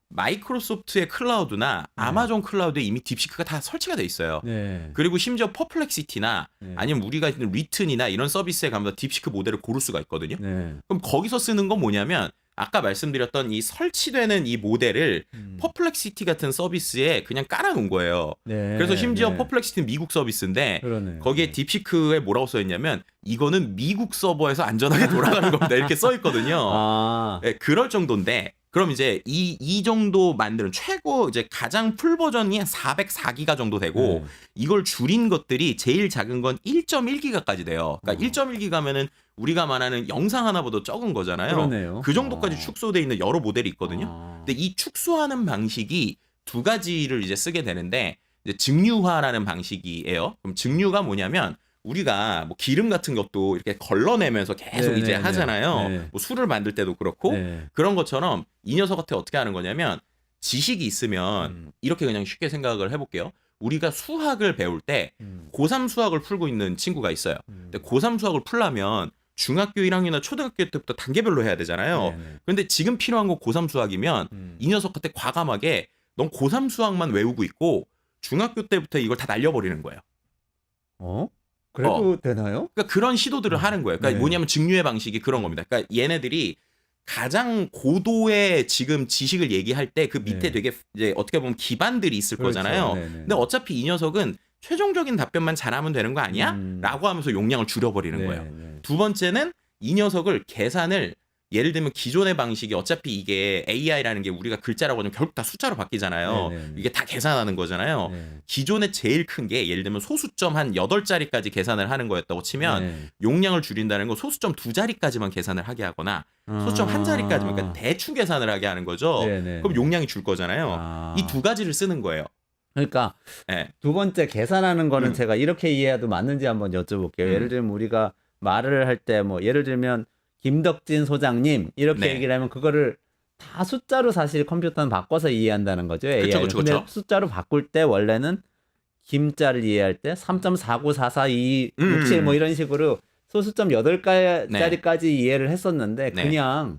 마이크로소프트의 클라우드나 아마존 클라우드에 이미 딥시크가 다 설치가 돼 있어요. 네. 그리고 심지어 퍼플렉시티나 아니면 우리가 있는 리튼이나 이런 서비스에 가면 딥시크 모델을 고를 수가 있거든요. 네. 그럼 거기서 쓰는 건 뭐냐면 아까 말씀드렸던 이 설치되는 이 모델을 퍼플렉시티 같은 서비스에 그냥 깔아놓은 거예요. 네. 그래서 심지어 네. 퍼플렉시티는 미국 서비스인데 그러네요. 거기에 딥시크에 뭐라고 써 있냐면 이거는 미국 서버에서 안전하게 돌아가는 겁니다. 이렇게 써 있거든요. 네, 그럴 정도인데 그럼 이제 이 정도 만드는 최고 이제 가장 풀 버전이 404기가 정도 되고 이걸 줄인 것들이 제일 작은 건 1.1기가까지 돼요. 그러니까 1.1기가면은 우리가 말하는 영상 하나보다 적은 거잖아요. 그러네요. 그 정도까지 축소돼 있는 여러 모델이 있거든요. 근데 이 축소하는 방식이 두 가지를 이제 쓰게 되는데 이제 증류화라는 방식이에요. 그럼 증류가 뭐냐면 우리가 뭐 기름 같은 것도 이렇게 걸러내면서 계속 네, 이제 네, 하잖아요. 네. 뭐 술을 만들 때도 그렇고 네. 그런 것처럼 이 녀석한테 어떻게 하는 거냐면 지식이 있으면 이렇게 그냥 쉽게 생각을 해볼게요. 우리가 수학을 배울 때 고3 수학을 풀고 있는 친구가 있어요. 근데 고3 수학을 풀려면 중학교 1학년이나 초등학교 때부터 단계별로 해야 되잖아요. 네. 근데 지금 필요한 거 고3 수학이면 이 녀석한테 과감하게 넌 고3 수학만 외우고 있고 중학교 때부터 이걸 다 날려버리는 거예요. 그래도 되나요? 그러니까 그런 시도들을 하는 거예요. 그러니까 네. 뭐냐면 증류의 방식이 그런 겁니다. 그러니까 얘네들이 가장 고도의 지금 지식을 얘기할 때 그 밑에 네. 되게 이제 어떻게 보면 기반들이 있을 그렇죠. 거잖아요. 네, 네. 근데 어차피 이 녀석은 최종적인 답변만 잘하면 되는 거 아니야? 라고 하면서 용량을 줄여버리는 네, 거예요. 네. 두 번째는 이 녀석을 계산을 예를 들면 기존의 방식이 어차피 이게 AI라는 게 우리가 글자라고 하면 결국 다 숫자로 바뀌잖아요. 네, 네, 네. 이게 다 계산하는 거잖아요. 네. 기존에 제일 큰 게 예를 들면 소수점 한 8자리까지 계산을 하는 거였다고 치면 네. 용량을 줄인다는 건 소수점 2자리까지만 계산을 하게 하거나 소수점 1자리까지만 그러니까 대충 계산을 하게 하는 거죠. 네, 네, 그럼 네. 용량이 줄 거잖아요. 이 두 가지를 쓰는 거예요. 그러니까 네. 두 번째 계산하는 거는 제가 이렇게 이해해도 맞는지 한번 여쭤볼게요. 예를 들면 우리가 말을 할 때 뭐 예를 들면 김덕진 소장님 이렇게 네. 얘기를 하면 그거를 다 숫자로 사실 컴퓨터는 바꿔서 이해한다는 거죠. AI는. 그쵸, 근데 그쵸. 숫자로 바꿀 때 원래는 김자를 이해할 때 3.4944267 뭐 이런 식으로 소수점 8자리까지 이해를 했었는데 네. 그냥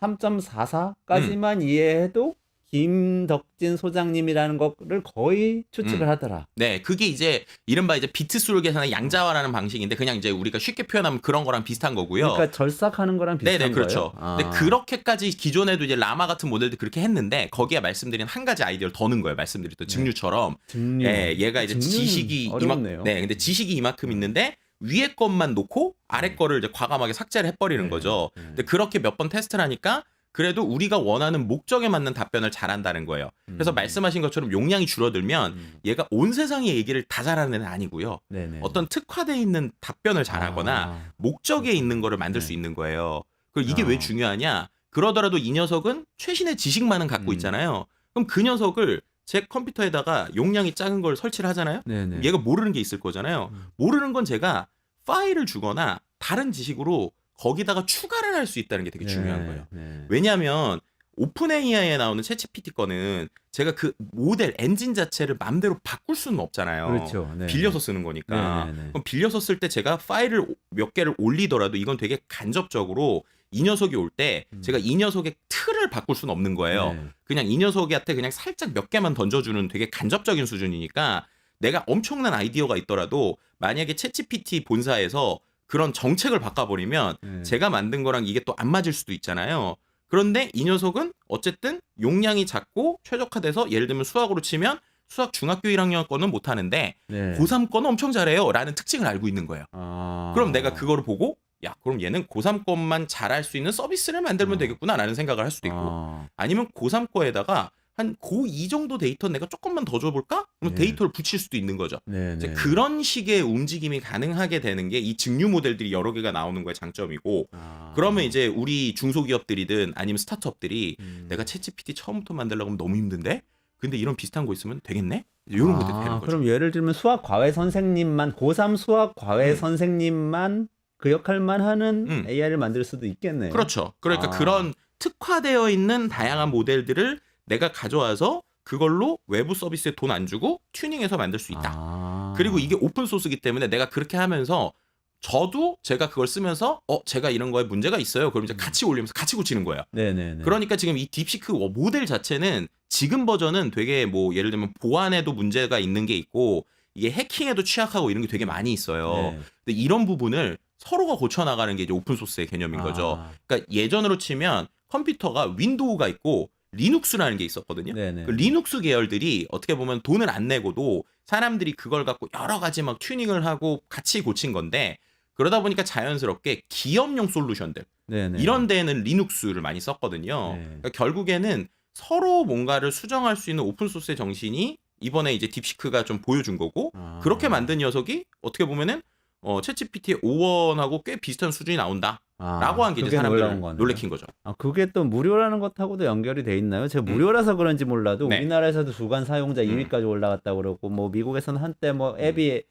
3.44까지만 이해해도 김덕진 소장님이라는 거를 거의 추측을 하더라. 네, 그게 이제 이른바 이제 비트 수를 계산하는 양자화라는 방식인데 그냥 이제 우리가 쉽게 표현하면 그런 거랑 비슷한 거고요. 그러니까 절삭하는 거랑 비슷한 네네, 그렇죠. 거예요. 근데 그렇게까지 기존에도 이제 라마 같은 모델도 그렇게 했는데 거기에 말씀드린 한 가지 아이디어를 더 넣은 거예요. 말씀드렸던 증류처럼. 증류. 네, 얘가 이제 증류는 지식이 어렵네요. 네, 근데 지식이 이만큼 있는데 위에 것만 놓고 아래 거를 이제 과감하게 삭제를 해버리는 거죠. 근데 그렇게 몇 번 테스트를 하니까 그래도 우리가 원하는 목적에 맞는 답변을 잘한다는 거예요. 그래서 말씀하신 것처럼 용량이 줄어들면 얘가 온 세상의 얘기를 다 잘하는 애는 아니고요. 네네. 어떤 특화되어 있는 답변을 잘하거나 목적에 있는 거를 만들 수 있는 거예요. 그리고 이게 왜 중요하냐? 그러더라도 이 녀석은 최신의 지식만은 갖고 있잖아요. 그럼 그 녀석을 제 컴퓨터에다가 용량이 작은 걸 설치를 하잖아요. 네네. 얘가 모르는 게 있을 거잖아요. 모르는 건 제가 파일을 주거나 다른 지식으로 거기다가 추가를 할 수 있다는 게 되게 중요한 거예요. 네. 왜냐하면 오픈 AI에 나오는 챗GPT 거는 제가 그 모델 엔진 자체를 마음대로 바꿀 수는 없잖아요. 그렇죠. 네. 빌려서 쓰는 거니까. 네. 그럼 빌려서 쓸 때 제가 파일을 몇 개를 올리더라도 이건 되게 간접적으로 이 녀석이 올 때 제가 이 녀석의 틀을 바꿀 수는 없는 거예요. 네. 그냥 이 녀석한테 그냥 살짝 몇 개만 던져주는 되게 간접적인 수준이니까 내가 엄청난 아이디어가 있더라도 만약에 챗GPT 본사에서 그런 정책을 바꿔버리면 제가 만든 거랑 이게 또 안 맞을 수도 있잖아요. 그런데 이 녀석은 어쨌든 용량이 작고 최적화돼서 예를 들면 수학으로 치면 수학 중학교 1학년 거는 못하는데 네. 고3 거는 엄청 잘해요 라는 특징을 알고 있는 거예요. 아. 그럼 내가 그거를 보고 야 그럼 얘는 고3 것만 잘할 수 있는 서비스를 만들면 되겠구나 라는 생각을 할 수도 있고 아니면 고3 거에다가 한 고2 정도 데이터 내가 조금만 더 줘볼까? 그럼 네. 데이터를 붙일 수도 있는 거죠. 네. 이제 그런 식의 움직임이 가능하게 되는 게 이 증류 모델들이 여러 개가 나오는 거의 장점이고 그러면 이제 우리 중소기업들이든 아니면 스타트업들이 내가 챗GPT 처음부터 만들려고 하면 너무 힘든데? 근데 이런 비슷한 거 있으면 되겠네? 이런 것들이 되는 거죠. 그럼 예를 들면 수학 과외 선생님만 고3 수학 과외 선생님만 그 역할만 하는 AI를 만들 수도 있겠네요. 그렇죠. 그러니까 그런 특화되어 있는 다양한 모델들을 내가 가져와서 그걸로 외부 서비스에 돈 안 주고 튜닝해서 만들 수 있다. 그리고 이게 오픈 소스이기 때문에 내가 그렇게 하면서 저도 제가 그걸 쓰면서 제가 이런 거에 문제가 있어요. 그럼 이제 같이 올리면서 같이 고치는 거예요. 네네네. 그러니까 지금 이 딥시크 모델 자체는 지금 버전은 되게 뭐 예를 들면 보안에도 문제가 있는 게 있고 이게 해킹에도 취약하고 이런 게 되게 많이 있어요. 네. 근데 이런 부분을 서로가 고쳐 나가는 게 이제 오픈 소스의 개념인 거죠. 그러니까 예전으로 치면 컴퓨터가 윈도우가 있고 리눅스라는 게 있었거든요. 네네. 그 리눅스 계열들이 어떻게 보면 돈을 안 내고도 사람들이 그걸 갖고 여러 가지 막 튜닝을 하고 같이 고친 건데 그러다 보니까 자연스럽게 기업용 솔루션들 네네. 이런 데에는 리눅스를 많이 썼거든요. 네. 그러니까 결국에는 서로 뭔가를 수정할 수 있는 오픈 소스의 정신이 이번에 이제 딥시크가 좀 보여준 거고 그렇게 만든 녀석이 어떻게 보면은 챗GPT의 5원하고 꽤 비슷한 수준이 나온다. 라고 한 게 이제 사람들을 놀래킨 거죠. 그게 또 무료라는 것하고도 연결이 돼 있나요? 제가 무료라서 그런지 몰라도 네. 우리나라에서도 주간 사용자 2위까지 올라갔다고 그러고 뭐 미국에서는 한때 뭐 앱이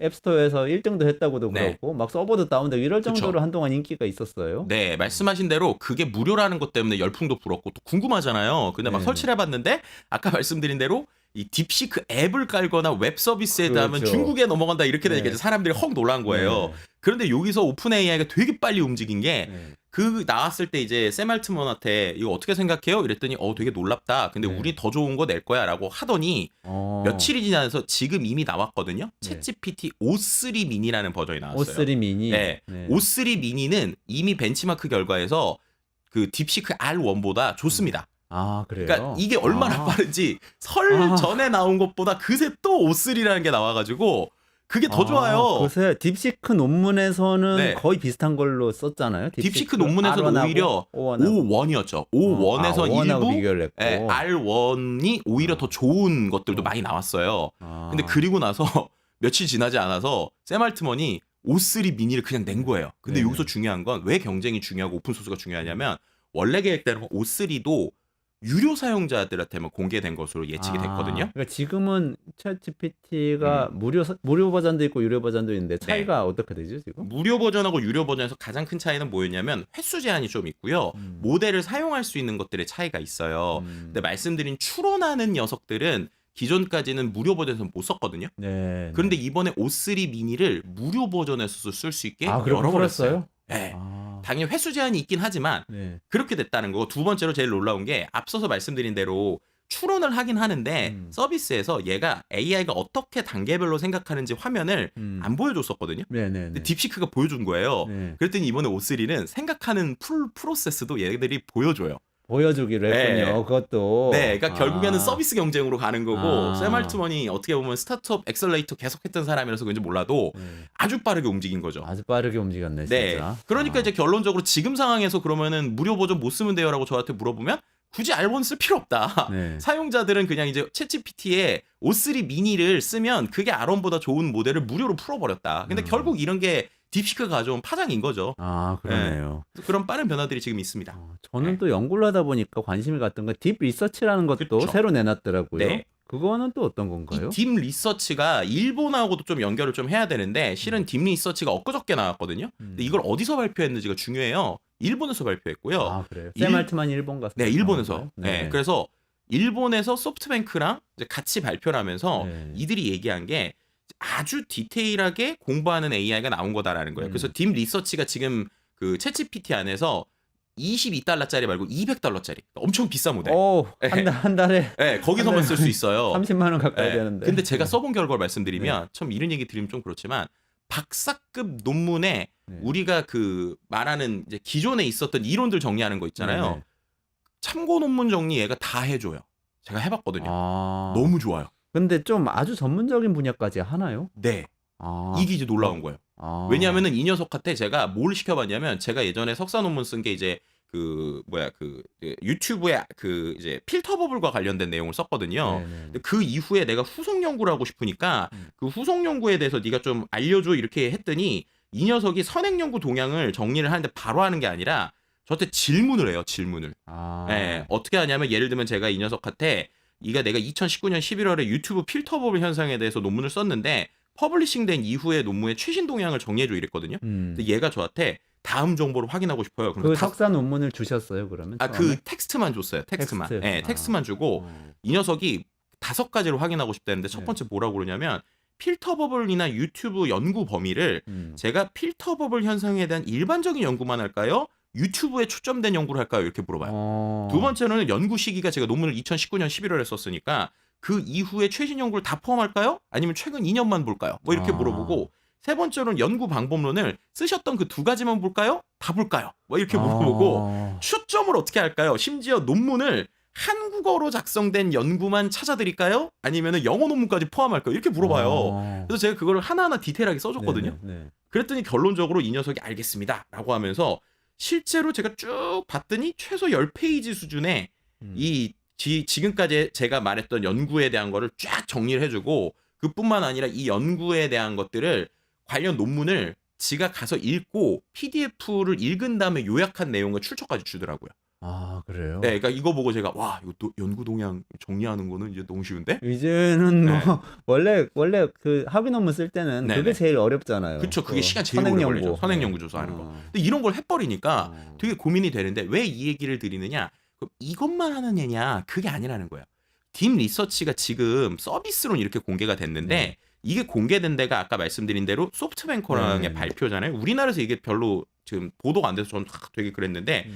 앱스토어에서 1등도 했다고도 네. 그러고 막 서버도 다운되고 이럴 정도로 그쵸. 한동안 인기가 있었어요. 네, 말씀하신 대로 그게 무료라는 것 때문에 열풍도 불었고 또 궁금하잖아요. 근데 막 네네. 설치를 해봤는데 아까 말씀드린 대로 이 딥시크 앱을 깔거나 웹 서비스에 그렇죠. 하면 중국에 넘어간다 이렇게 되니까 네. 이제 사람들이 헉 놀란 거예요. 네. 그런데 여기서 오픈 AI가 되게 빨리 움직인 게 네. 그 나왔을 때 이제 샘 알트먼한테 이거 어떻게 생각해요? 이랬더니 되게 놀랍다. 근데 네. 우리 더 좋은 거 낼 거야라고 하더니 며칠이 지나서 지금 이미 나왔거든요. 네. 챗GPT O3 미니라는 버전이 나왔어요. O3 미니. 네. O3 미니는 이미 벤치마크 결과에서 그 딥시크 R1보다 좋습니다. 그래요? 그러니까 이게 얼마나 빠른지 설 전에 나온 것보다 그새 또 O3라는 게 나와가지고 그게 더 좋아요. 글쎄 딥시크 논문에서는 네. 거의 비슷한 걸로 썼잖아요. 딥시크 논문에서는 오히려 O1이었죠. O1에서 일부 비교를 했고. 네, R1이 오히려 더 좋은 것들도 많이 나왔어요. 근데 그리고 나서 며칠 지나지 않아서 샘 알트먼이 O3 미니를 그냥 낸 거예요. 근데 네네. 여기서 중요한 건 왜 경쟁이 중요하고 오픈소스가 중요하냐면 원래 계획대로 O3도 유료 사용자들한테만 공개된 것으로 예측이 됐거든요. 그러니까 지금은 챗GPT가 무료 버전도 있고 유료 버전도 있는데 차이가 어떻게 되죠 지금? 무료 버전하고 유료 버전에서 가장 큰 차이는 뭐였냐면 횟수 제한이 좀 있고요. 모델을 사용할 수 있는 것들의 차이가 있어요. 근데 말씀드린 추론하는 녀석들은 기존까지는 무료 버전에서 못 썼거든요. 네. 그런데 이번에 O3 미니를 무료 버전에서 쓸 수 있게 그렇게 열어버렸어요. 풀었어요? 네. 당연히 횟수 제한이 있긴 하지만 네. 그렇게 됐다는 거고 두 번째로 제일 놀라운 게 앞서서 말씀드린 대로 추론을 하긴 하는데 서비스에서 얘가 AI가 어떻게 단계별로 생각하는지 화면을 안 보여줬었거든요. 네네. 근데 딥시크가 보여준 거예요. 네. 그랬더니 이번에 O3는 생각하는 프로세스도 얘네들이 보여줘요. 보여주기로 했군요. 네. 그것도. 네, 그러니까 결국에는 서비스 경쟁으로 가는 거고 샘 알트먼이 어떻게 보면 스타트업 엑셀레이터 계속했던 사람이라서 그런지 몰라도 아주 빠르게 움직인 거죠. 아주 빠르게 움직였네 네, 진짜. 그러니까 이제 결론적으로 지금 상황에서 그러면은 무료 버전 못 쓰면 돼요라고 저한테 물어보면 굳이 R1 쓸 필요 없다. 네. 사용자들은 그냥 이제 챗GPT에 O3 미니를 쓰면 그게 R1보다 좋은 모델을 무료로 풀어버렸다. 근데 결국 이런 게 딥시크가 가져온 파장인 거죠. 그러네요. 그런 빠른 변화들이 지금 있습니다. 저는 또 연구를 하다 보니까 관심이 갔던 건 딥 리서치라는 것도 그쵸. 새로 내놨더라고요. 네. 그거는 또 어떤 건가요? 이 딥 리서치가 일본하고도 좀 연결을 좀 해야 되는데 실은 딥 리서치가 엊그저께 나왔거든요. 근데 이걸 어디서 발표했는지가 중요해요. 일본에서 발표했고요. 아 그래요? 샘 알트만이 일본 가서. 네, 일본에서. 네. 네. 그래서 일본에서 소프트뱅크랑 이제 같이 발표를 하면서 네. 이들이 얘기한 게 아주 디테일하게 공부하는 AI가 나온 거다라는 거예요. 그래서 딥 리서치가 지금 그 챗GPT 안에서 $22짜리 말고 $200짜리 엄청 비싼 모델. 한 달에 네, 거기서만 쓸 수 있어요. 30만 원 가까이 네. 되는데. 근데 제가 써본 결과를 말씀드리면 참 이런 얘기 드리면 좀 그렇지만 박사급 논문에 네. 우리가 그 말하는 이제 기존에 있었던 이론들 정리하는 거 있잖아요. 네네. 참고 논문 정리 얘가 다 해줘요. 제가 해봤거든요. 아. 너무 좋아요. 근데 좀 아주 전문적인 분야까지 하나요? 네. 아. 이게 이제 놀라운 거예요. 아. 왜냐하면은 이 녀석한테 제가 뭘 시켜봤냐면 제가 예전에 석사 논문 쓴 게 이제 그 유튜브에 그 이제 필터 버블과 관련된 내용을 썼거든요. 네네. 근데 그 이후에 내가 후속 연구를 하고 싶으니까 그 후속 연구에 대해서 네가 좀 알려줘 이렇게 했더니 이 녀석이 선행 연구 동향을 정리를 하는데 바로 하는 게 아니라 저한테 질문을 해요. 질문을. 아. 네, 어떻게 하냐면 예를 들면 제가 이 녀석한테 내가 2019년 11월에 유튜브 필터 버블 현상에 대해서 논문을 썼는데 퍼블리싱된 이후의 논문의 최신 동향을 정리해줘 이랬거든요. 근데 얘가 저한테 다음 정보를 확인하고 싶어요. 그럼 그 석사 논문을 주셨어요, 그러면? 그 텍스트만 줬어요. 텍스트만. 텍스트. 네, 텍스트만 주고 이 녀석이 5가지를 확인하고 싶다는데 첫 네. 번째 뭐라고 그러냐면 필터 버블이나 유튜브 연구 범위를 제가 필터 버블 현상에 대한 일반적인 연구만 할까요? 유튜브에 초점된 연구를 할까요? 이렇게 물어봐요. 두 번째로는 연구 시기가 제가 논문을 2019년 11월에 썼으니까 그 이후에 최신 연구를 다 포함할까요? 아니면 최근 2년만 볼까요? 뭐 이렇게 물어보고 세 번째로는 연구 방법론을 쓰셨던 그 2가지만 볼까요? 다 볼까요? 뭐 이렇게 물어보고 초점을 어떻게 할까요? 심지어 논문을 한국어로 작성된 연구만 찾아드릴까요? 아니면 영어 논문까지 포함할까요? 이렇게 물어봐요. 그래서 제가 그걸 하나하나 디테일하게 써줬거든요. 네네. 그랬더니 결론적으로 이 녀석이 알겠습니다 라고 하면서 실제로 제가 쭉 봤더니 최소 10페이지 수준의 지금까지 제가 말했던 연구에 대한 거를 쫙 정리를 해주고 그뿐만 아니라 이 연구에 대한 것들을 관련 논문을 지가 가서 읽고 PDF를 읽은 다음에 요약한 내용을 출처까지 주더라고요. 아 그래요? 네, 그러니까 이거 보고 제가 와 이거 또 연구 동향 정리하는 거는 이제 너무 쉬운데? 이제는 네. 뭐 원래 그 학위 논문 쓸 때는 네네. 그게 제일 어렵잖아요. 그쵸, 그게 그 시간 제일 오래 걸리죠. 선행 연구 조사하는 거. 근데 이런 걸 해버리니까 되게 고민이 되는데 왜 이 얘기를 드리느냐? 그럼 이것만 하는 애냐? 그게 아니라는 거예요. 딥 리서치가 지금 서비스로 이렇게 공개가 됐는데 이게 공개된 데가 아까 말씀드린 대로 소프트뱅크랑의 발표잖아요. 우리나라에서 이게 별로 지금 보도가 안 돼서 저는 되게 그랬는데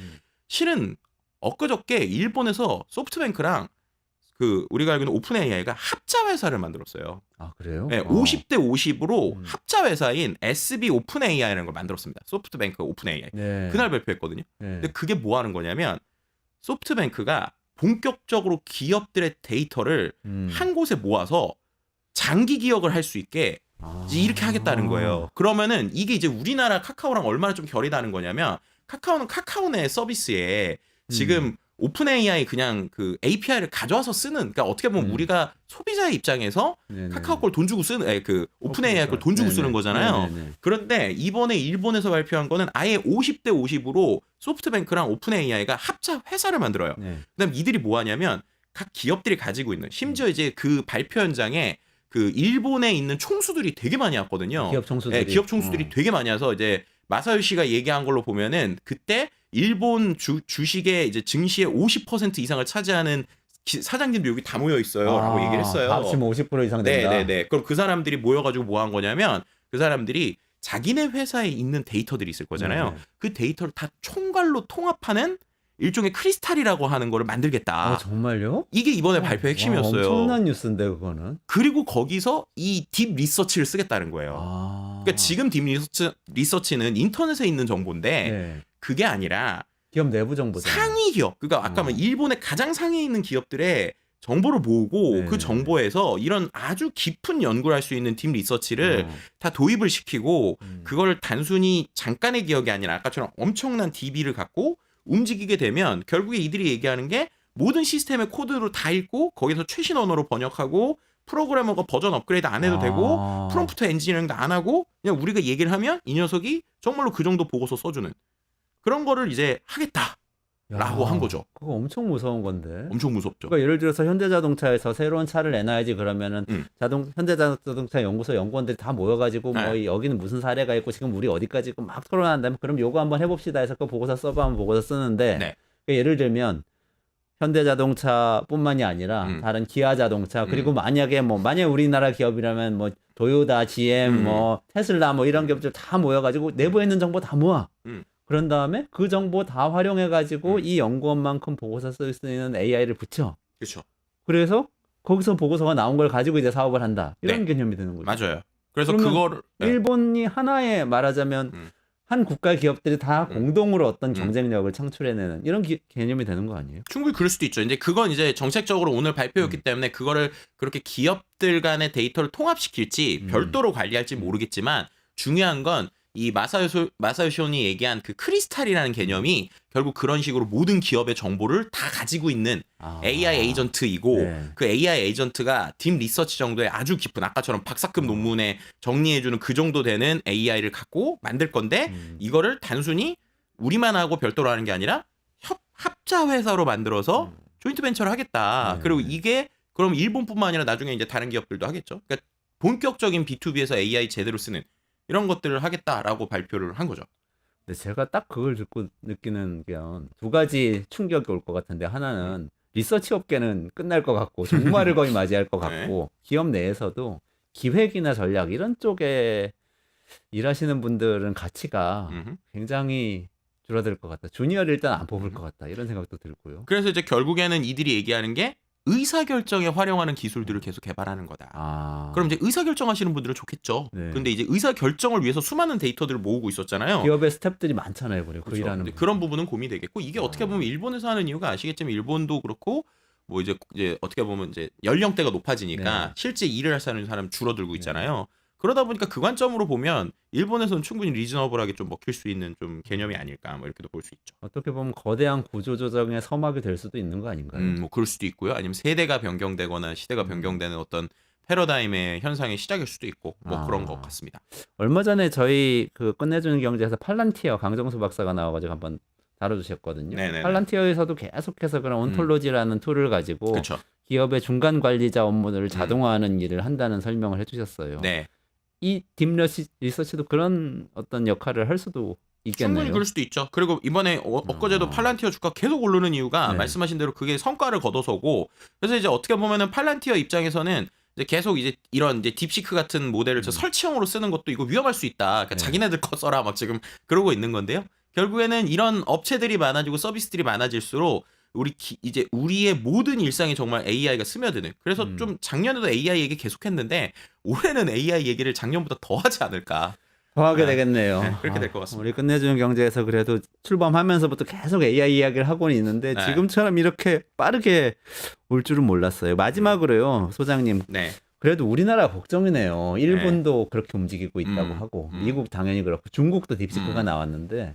실은 엊그저께 일본에서 소프트뱅크랑 그 우리가 알고 있는 오픈 AI가 합자 회사를 만들었어요. 아 그래요? 네, 50대 50으로 합자 회사인 SB 오픈 AI라는 걸 만들었습니다. 소프트뱅크 오픈 AI. 네. 그날 발표했거든요. 네. 근데 그게 뭐 하는 거냐면 소프트뱅크가 본격적으로 기업들의 데이터를 한 곳에 모아서 장기 기억을 할 수 있게 이제 이렇게 하겠다는 거예요. 그러면은 이게 이제 우리나라 카카오랑 얼마나 좀 결이 다른 거냐면 카카오는 카카오네 서비스에 지금 오픈 AI 그냥 그 API를 가져와서 쓰는 그러니까 어떻게 보면 우리가 소비자의 입장에서 네네. 카카오 걸 돈 주고 쓰는 그 오픈 AI 걸 돈 주고 네네. 쓰는 거잖아요. 네네. 그런데 이번에 일본에서 발표한 거는 아예 50대 50으로 소프트뱅크랑 오픈 AI가 합자 회사를 만들어요. 네. 그다음 이들이 뭐 하냐면 각 기업들이 가지고 있는 심지어 이제 그 발표 현장에 그 일본에 있는 총수들이 되게 많이 왔거든요. 기업 총수들이. 네, 기업 총수들이 되게 많이 와서 이제 마사요시가 얘기한 걸로 보면은 그때 일본 주식의 이제 증시의 50% 이상을 차지하는 사장님들 여기 다 모여 있어요라고 얘기를 했어요. 값이 뭐 50% 이상 된다. 네네네. 그럼 그 사람들이 모여가지고 뭐 한 거냐면 그 사람들이 자기네 회사에 있는 데이터들이 있을 거잖아요. 네네. 그 데이터를 다 총괄로 통합하는 일종의 크리스탈이라고 하는 거를 만들겠다. 정말요? 이게 이번에 발표 핵심이었어요. 엄청난 뉴스인데 그거는. 그리고 거기서 이 딥 리서치를 쓰겠다는 거예요. 그러니까 지금 딥 리서치는 인터넷에 있는 정보인데 네. 그게 아니라 기업 내부 정보잖아요. 상위 기업, 그러니까 아까 말 일본의 가장 상위에 있는 기업들의 정보를 모으고 네. 그 정보에서 이런 아주 깊은 연구를 할 수 있는 딥 리서치를 다 도입을 시키고 그걸 단순히 잠깐의 기억이 아니라 아까처럼 엄청난 DB를 갖고 움직이게 되면 결국에 이들이 얘기하는 게 모든 시스템의 코드로 다 읽고 거기서 최신 언어로 번역하고 프로그래머가 버전 업그레이드 안 해도 되고 프롬프트 엔지니어링도 안 하고 그냥 우리가 얘기를 하면 이 녀석이 정말로 그 정도 보고서 써주는 그런 거를 이제 하겠다. 라고 한 거죠. 그거 엄청 무서운 건데. 엄청 무섭죠. 그러니까 예를 들어서 현대자동차에서 새로운 차를 내놔야지 그러면은 현대자동차 연구소 연구원들이 다 모여가지고 네. 뭐 여기는 무슨 사례가 있고 지금 우리 어디까지 있고 막 토론한다면 그럼 요거 한번 해봅시다 해서 그 보고서 써보면 보고서 쓰는데 네. 그러니까 예를 들면 현대자동차뿐만이 아니라 다른 기아자동차 그리고 만약에 우리나라 기업이라면 뭐 도요타, GM, 뭐 테슬라 뭐 이런 기업들 다 모여가지고 내부에 있는 정보 다 모아. 그런 다음에 그 정보 다 활용해가지고 이 연구원만큼 보고서 쓸 수 있는 AI를 붙여. 그렇죠. 그래서 거기서 보고서가 나온 걸 가지고 이제 사업을 한다. 이런 네. 개념이 되는 거죠. 맞아요. 그래서 그러면 그거를 일본이 하나의 말하자면 한 국가 기업들이 다 공동으로 어떤 경쟁력을 창출해내는 이런 개념이 되는 거 아니에요? 충분히 그럴 수도 있죠. 이제 그건 이제 정책적으로 오늘 발표였기 때문에 그거를 그렇게 기업들 간의 데이터를 통합시킬지 별도로 관리할지 모르겠지만 중요한 건 이 마사요시온이 얘기한 그 크리스탈이라는 개념이 결국 그런 식으로 모든 기업의 정보를 다 가지고 있는 AI 에이전트이고 네. 그 AI 에이전트가 딥 리서치 정도의 아주 깊은 아까처럼 박사급 논문에 정리해주는 그 정도 되는 AI를 갖고 만들 건데 이거를 단순히 우리만 하고 별도로 하는 게 아니라 합자 회사로 만들어서 조인트 벤처를 하겠다. 그리고 이게 그럼 일본뿐만 아니라 나중에 이제 다른 기업들도 하겠죠. 그러니까 본격적인 B2B에서 AI 제대로 쓰는 이런 것들을 하겠다라고 발표를 한 거죠. 근데 제가 딱 그걸 듣고 느끼는 게 두 가지 충격이 올 것 같은데 하나는 리서치 업계는 끝날 것 같고 종말을 거의 맞이할 것 같고 기업 내에서도 기획이나 전략 이런 쪽에 일하시는 분들은 가치가 굉장히 줄어들 것 같다. 주니어를 일단 안 뽑을 것 같다. 이런 생각도 들고요. 그래서 이제 결국에는 이들이 얘기하는 게 의사결정에 활용하는 기술들을 계속 개발하는 거다. 그럼 이제 의사결정하시는 분들은 좋겠죠. 네. 근데 이제 의사결정을 위해서 수많은 데이터들을 모으고 있었잖아요. 기업의 스태프들이 많잖아요. 그리고 그 그렇죠. 일하는 근데 그런 부분은 고민이 되겠고 이게 어떻게 보면 일본에서 하는 이유가 아시겠지만 일본도 그렇고 뭐 이제 어떻게 보면 이제 연령대가 높아지니까 네. 실제 일을 할 사람 줄어들고 있잖아요. 그러다 보니까 그 관점으로 보면 일본에서는 충분히 리즈너블하게 좀 먹힐 수 있는 좀 개념이 아닐까 뭐 이렇게도 볼 수 있죠. 어떻게 보면 거대한 구조조정의 서막이 될 수도 있는 거 아닌가요? 뭐 그럴 수도 있고요. 아니면 세대가 변경되거나 시대가 변경되는 어떤 패러다임의 현상의 시작일 수도 있고 뭐 그런 것 같습니다. 얼마 전에 저희 그 끝내주는 경제에서 팔란티어 강정수 박사가 나와가지고 한번 다뤄주셨거든요. 네네네. 팔란티어에서도 계속해서 그런 온톨로지라는 툴을 가지고 그렇죠. 기업의 중간 관리자 업무를 자동화하는 일을 한다는 설명을 해주셨어요. 네. 이 딥 리서치도 그런 어떤 역할을 할 수도 있겠네요. 충분히 그럴 수도 있죠. 그리고 이번에 엊그제도 팔란티어 주가 계속 오르는 이유가 네. 말씀하신 대로 그게 성과를 거둬서고 그래서 이제 어떻게 보면은 팔란티어 입장에서는 이제 계속 이제 이런 이제 딥시크 같은 모델을 설치형으로 쓰는 것도 이거 위험할 수 있다. 그러니까 네. 자기네들 거 써라 막 지금 그러고 있는 건데요. 결국에는 이런 업체들이 많아지고 서비스들이 많아질수록 이제 우리의 모든 일상에 정말 AI가 스며드는. 그래서 좀 작년에도 AI 얘기 계속했는데 올해는 AI 얘기를 작년보다 더 하지 않을까. 더 하게 네. 되겠네요. 네, 그렇게 될 것 같습니다. 우리 끝내주는 경제에서 그래도 출범하면서부터 계속 AI 이야기를 하고는 있는데 네. 지금처럼 이렇게 빠르게 올 줄은 몰랐어요. 마지막으로요, 소장님. 네. 그래도 우리나라 걱정이네요. 일본도 그렇게 움직이고 있다고 하고 미국 당연히 그렇고 중국도 딥시크가 나왔는데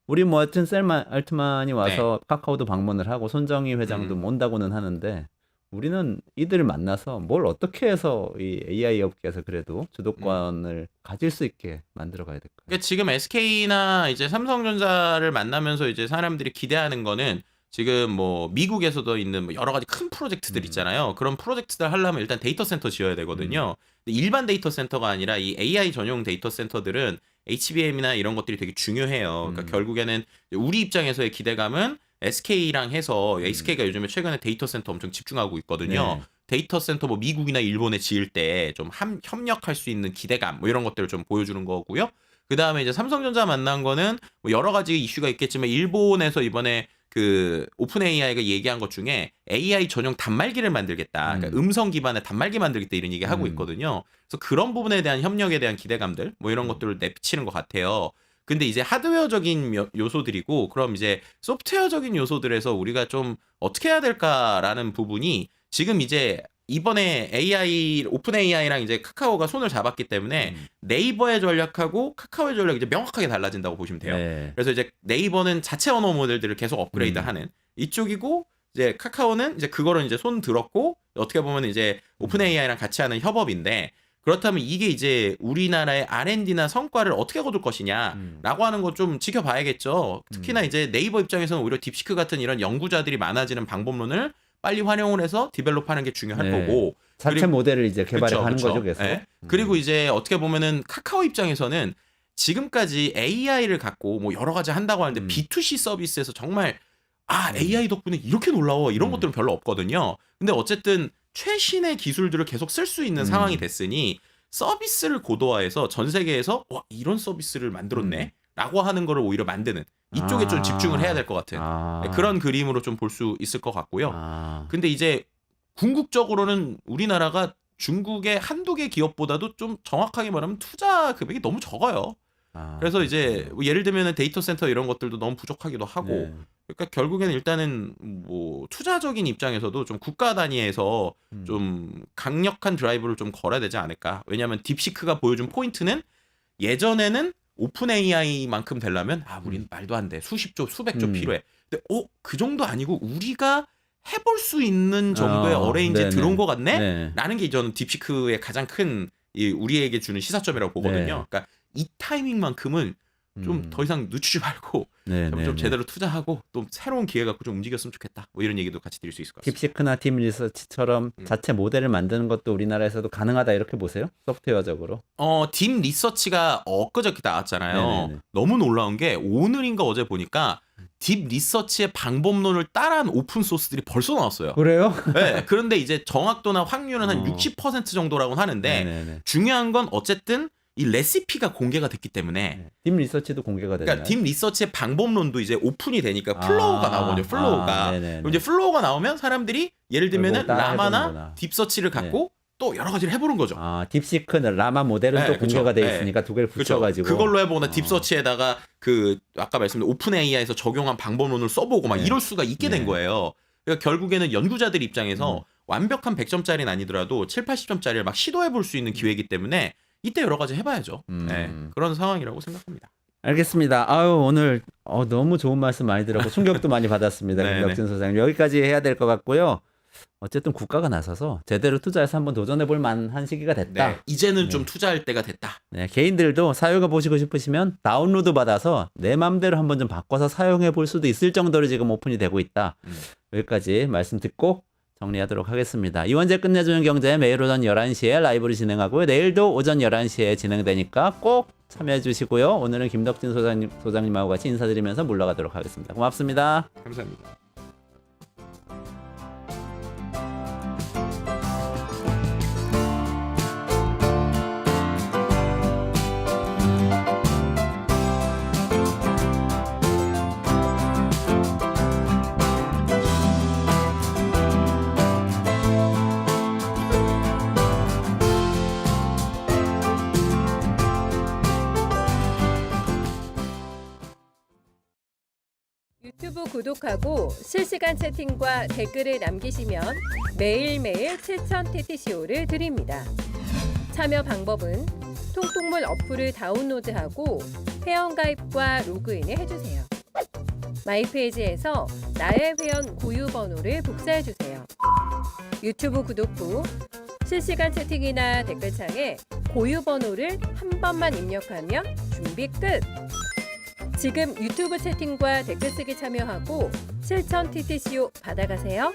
우리 뭐 하여튼 셀 알트만이 와서 카카오도 방문을 하고 손정희 회장도 온다고는 하는데 우리는 이들을 만나서 뭘 어떻게 해서 이 AI 업계에서 그래도 주도권을 가질 수 있게 만들어 가야 될까요? 그러니까 지금 SK나 이제 삼성전자를 만나면서 이제 사람들이 기대하는 거는 지금 뭐 미국에서도 있는 뭐 여러 가지 큰 프로젝트들 있잖아요. 그런 프로젝트들 하려면 일단 데이터 센터 지어야 되거든요. 근데 일반 데이터 센터가 아니라 이 AI 전용 데이터 센터들은 HBM이나 이런 것들이 되게 중요해요. 그러니까 결국에는 우리 입장에서의 기대감은 SK랑 해서 SK가 요즘에 최근에 데이터 센터 엄청 집중하고 있거든요. 네. 데이터 센터 뭐 미국이나 일본에 지을 때 좀 협력할 수 있는 기대감 뭐 이런 것들을 좀 보여주는 거고요. 그 다음에 이제 삼성전자 만난 거는 뭐 여러 가지 이슈가 있겠지만 일본에서 이번에 그 오픈 AI가 얘기한 것 중에 AI 전용 단말기를 만들겠다. 그러니까 음성 기반의 단말기 만들겠다 이런 얘기 하고 있거든요. 그래서 그런 부분에 대한 협력에 대한 기대감들 뭐 이런 것들을 내비치는 것 같아요. 근데 이제 하드웨어적인 요소들이고 그럼 이제 소프트웨어적인 요소들에서 우리가 좀 어떻게 해야 될까라는 부분이 지금 이제 이번에 오픈 AI랑 이제 카카오가 손을 잡았기 때문에 네이버의 전략하고 카카오의 전략이 이제 명확하게 달라진다고 보시면 돼요. 네. 그래서 이제 네이버는 자체 언어 모델들을 계속 업그레이드하는 이쪽이고 이제 카카오는 이제 그거를 이제 손 들었고 어떻게 보면 이제 오픈 AI랑 같이 하는 협업인데 그렇다면 이게 이제 우리나라의 R&D나 성과를 어떻게 거둘 것이냐라고 하는 거 좀 지켜봐야겠죠. 특히나 이제 네이버 입장에서는 오히려 딥시크 같은 이런 연구자들이 많아지는 방법론을 빨리 활용을 해서 디벨롭하는 게 중요할 네. 거고. 자체 그리고- 모델을 이제 개발해 그쵸, 가는 그쵸. 거죠, 계속. 네. 그리고 이제 어떻게 보면은 카카오 입장에서는 지금까지 AI를 갖고 뭐 여러 가지 한다고 하는데 B2C 서비스에서 정말 AI 덕분에 이렇게 놀라워 이런 것들은 별로 없거든요. 근데 어쨌든 최신의 기술들을 계속 쓸 수 있는 상황이 됐으니 서비스를 고도화해서 전 세계에서 와 이런 서비스를 만들었네 라고 하는 거를 오히려 만드는 이쪽에 좀 집중을 해야 될 것 같은 네, 그런 그림으로 좀 볼 수 있을 것 같고요. 근데 이제 궁극적으로는 우리나라가 중국의 한두 개 기업보다도 좀 정확하게 말하면 투자 금액이 너무 적어요. 그래서 이제 뭐 예를 들면 데이터 센터 이런 것들도 너무 부족하기도 하고 네. 그러니까 결국에는 일단은 뭐 투자적인 입장에서도 좀 국가 단위에서 좀 강력한 드라이브를 좀 걸어야 되지 않을까. 왜냐하면 딥시크가 보여준 포인트는 예전에는 오픈 AI만큼 되려면 우린 말도 안 돼. 수십조, 수백조 필요해. 근데 그 정도 아니고 우리가 해볼 수 있는 정도의 어레인지에 네네. 들어온 것 같네? 네. 라는 게 저는 딥시크의 가장 큰 우리에게 주는 시사점이라고 보거든요. 네. 그러니까 이 타이밍만큼은 좀 더 이상 늦추지 말고 네, 좀 네, 네. 제대로 투자하고 또 새로운 기회 갖고 좀 움직였으면 좋겠다. 뭐 이런 얘기도 같이 드릴 수 있을 것 같습니다. 딥시크나 딥 리서치처럼 자체 모델을 만드는 것도 우리나라에서도 가능하다 이렇게 보세요? 소프트웨어적으로. 딥 리서치가 엊그저께 나왔잖아요. 네네네. 너무 놀라운 게 오늘인가 어제 보니까 딥 리서치의 방법론을 따라한 오픈 소스들이 벌써 나왔어요. 그래요? 네, 그런데 이제 정확도나 확률은 한 60% 정도라고는 하는데 네네네. 중요한 건 어쨌든 이 레시피가 공개가 됐기 때문에 딥 리서치도 공개가 됐나요? 그러니까 딥 리서치의 방법론도 이제 오픈이 되니까 플로우가 나오거든요. 플로우가. 네네네. 그럼 이제 플로우가 나오면 사람들이 예를 들면은 그걸 뭐 따라 라마나 해보는구나. 딥서치를 갖고 또 여러 가지를 해보는 거죠. 딥시크는 라마 모델은 네, 또 그쵸. 공개가 돼 네. 있으니까 두 개를 그렇죠. 붙여가지고 그걸로 해보거나 딥서치에다가 그 아까 말씀드린 오픈 AI에서 적용한 방법론을 써보고 막 네. 이럴 수가 있게 된 네. 거예요. 그러니까 결국에는 연구자들 입장에서 완벽한 100점짜리는 아니더라도 7, 80점짜리를 막 시도해 볼 수 있는 기회이기 때문에 이때 여러 가지 해봐야죠. 네, 그런 상황이라고 생각합니다. 알겠습니다. 아유 오늘 너무 좋은 말씀 많이 들었고 충격도 많이 받았습니다. 네네. 김덕진 소장님 여기까지 해야 될 것 같고요. 어쨌든 국가가 나서서 제대로 투자해서 한번 도전해 볼 만한 시기가 됐다. 네, 이제는 좀 투자할 때가 됐다. 네, 개인들도 사용해 보시고 싶으시면 다운로드 받아서 내 맘대로 한번 좀 바꿔서 사용해 볼 수도 있을 정도로 지금 오픈이 되고 있다. 여기까지 말씀 듣고 정리하도록 하겠습니다. 이원재 끝내주는 경제 매일 오전 11시에 라이브로 진행하고요. 내일도 오전 11시에 진행되니까 꼭 참여해 주시고요. 오늘은 김덕진 소장님하고 같이 인사드리면서 물러가도록 하겠습니다. 고맙습니다. 감사합니다. 유튜브 구독하고 실시간 채팅과 댓글을 남기시면 매일매일 7천 TTCO를 드립니다. 참여 방법은 통통물 어플을 다운로드하고 회원가입과 로그인을 해주세요. 마이페이지에서 나의 회원 고유 번호를 복사해주세요. 유튜브 구독 후 실시간 채팅이나 댓글창에 고유 번호를 한 번만 입력하면 준비 끝! 지금 유튜브 채팅과 댓글 쓰기 참여하고 실천 TTCO 받아가세요.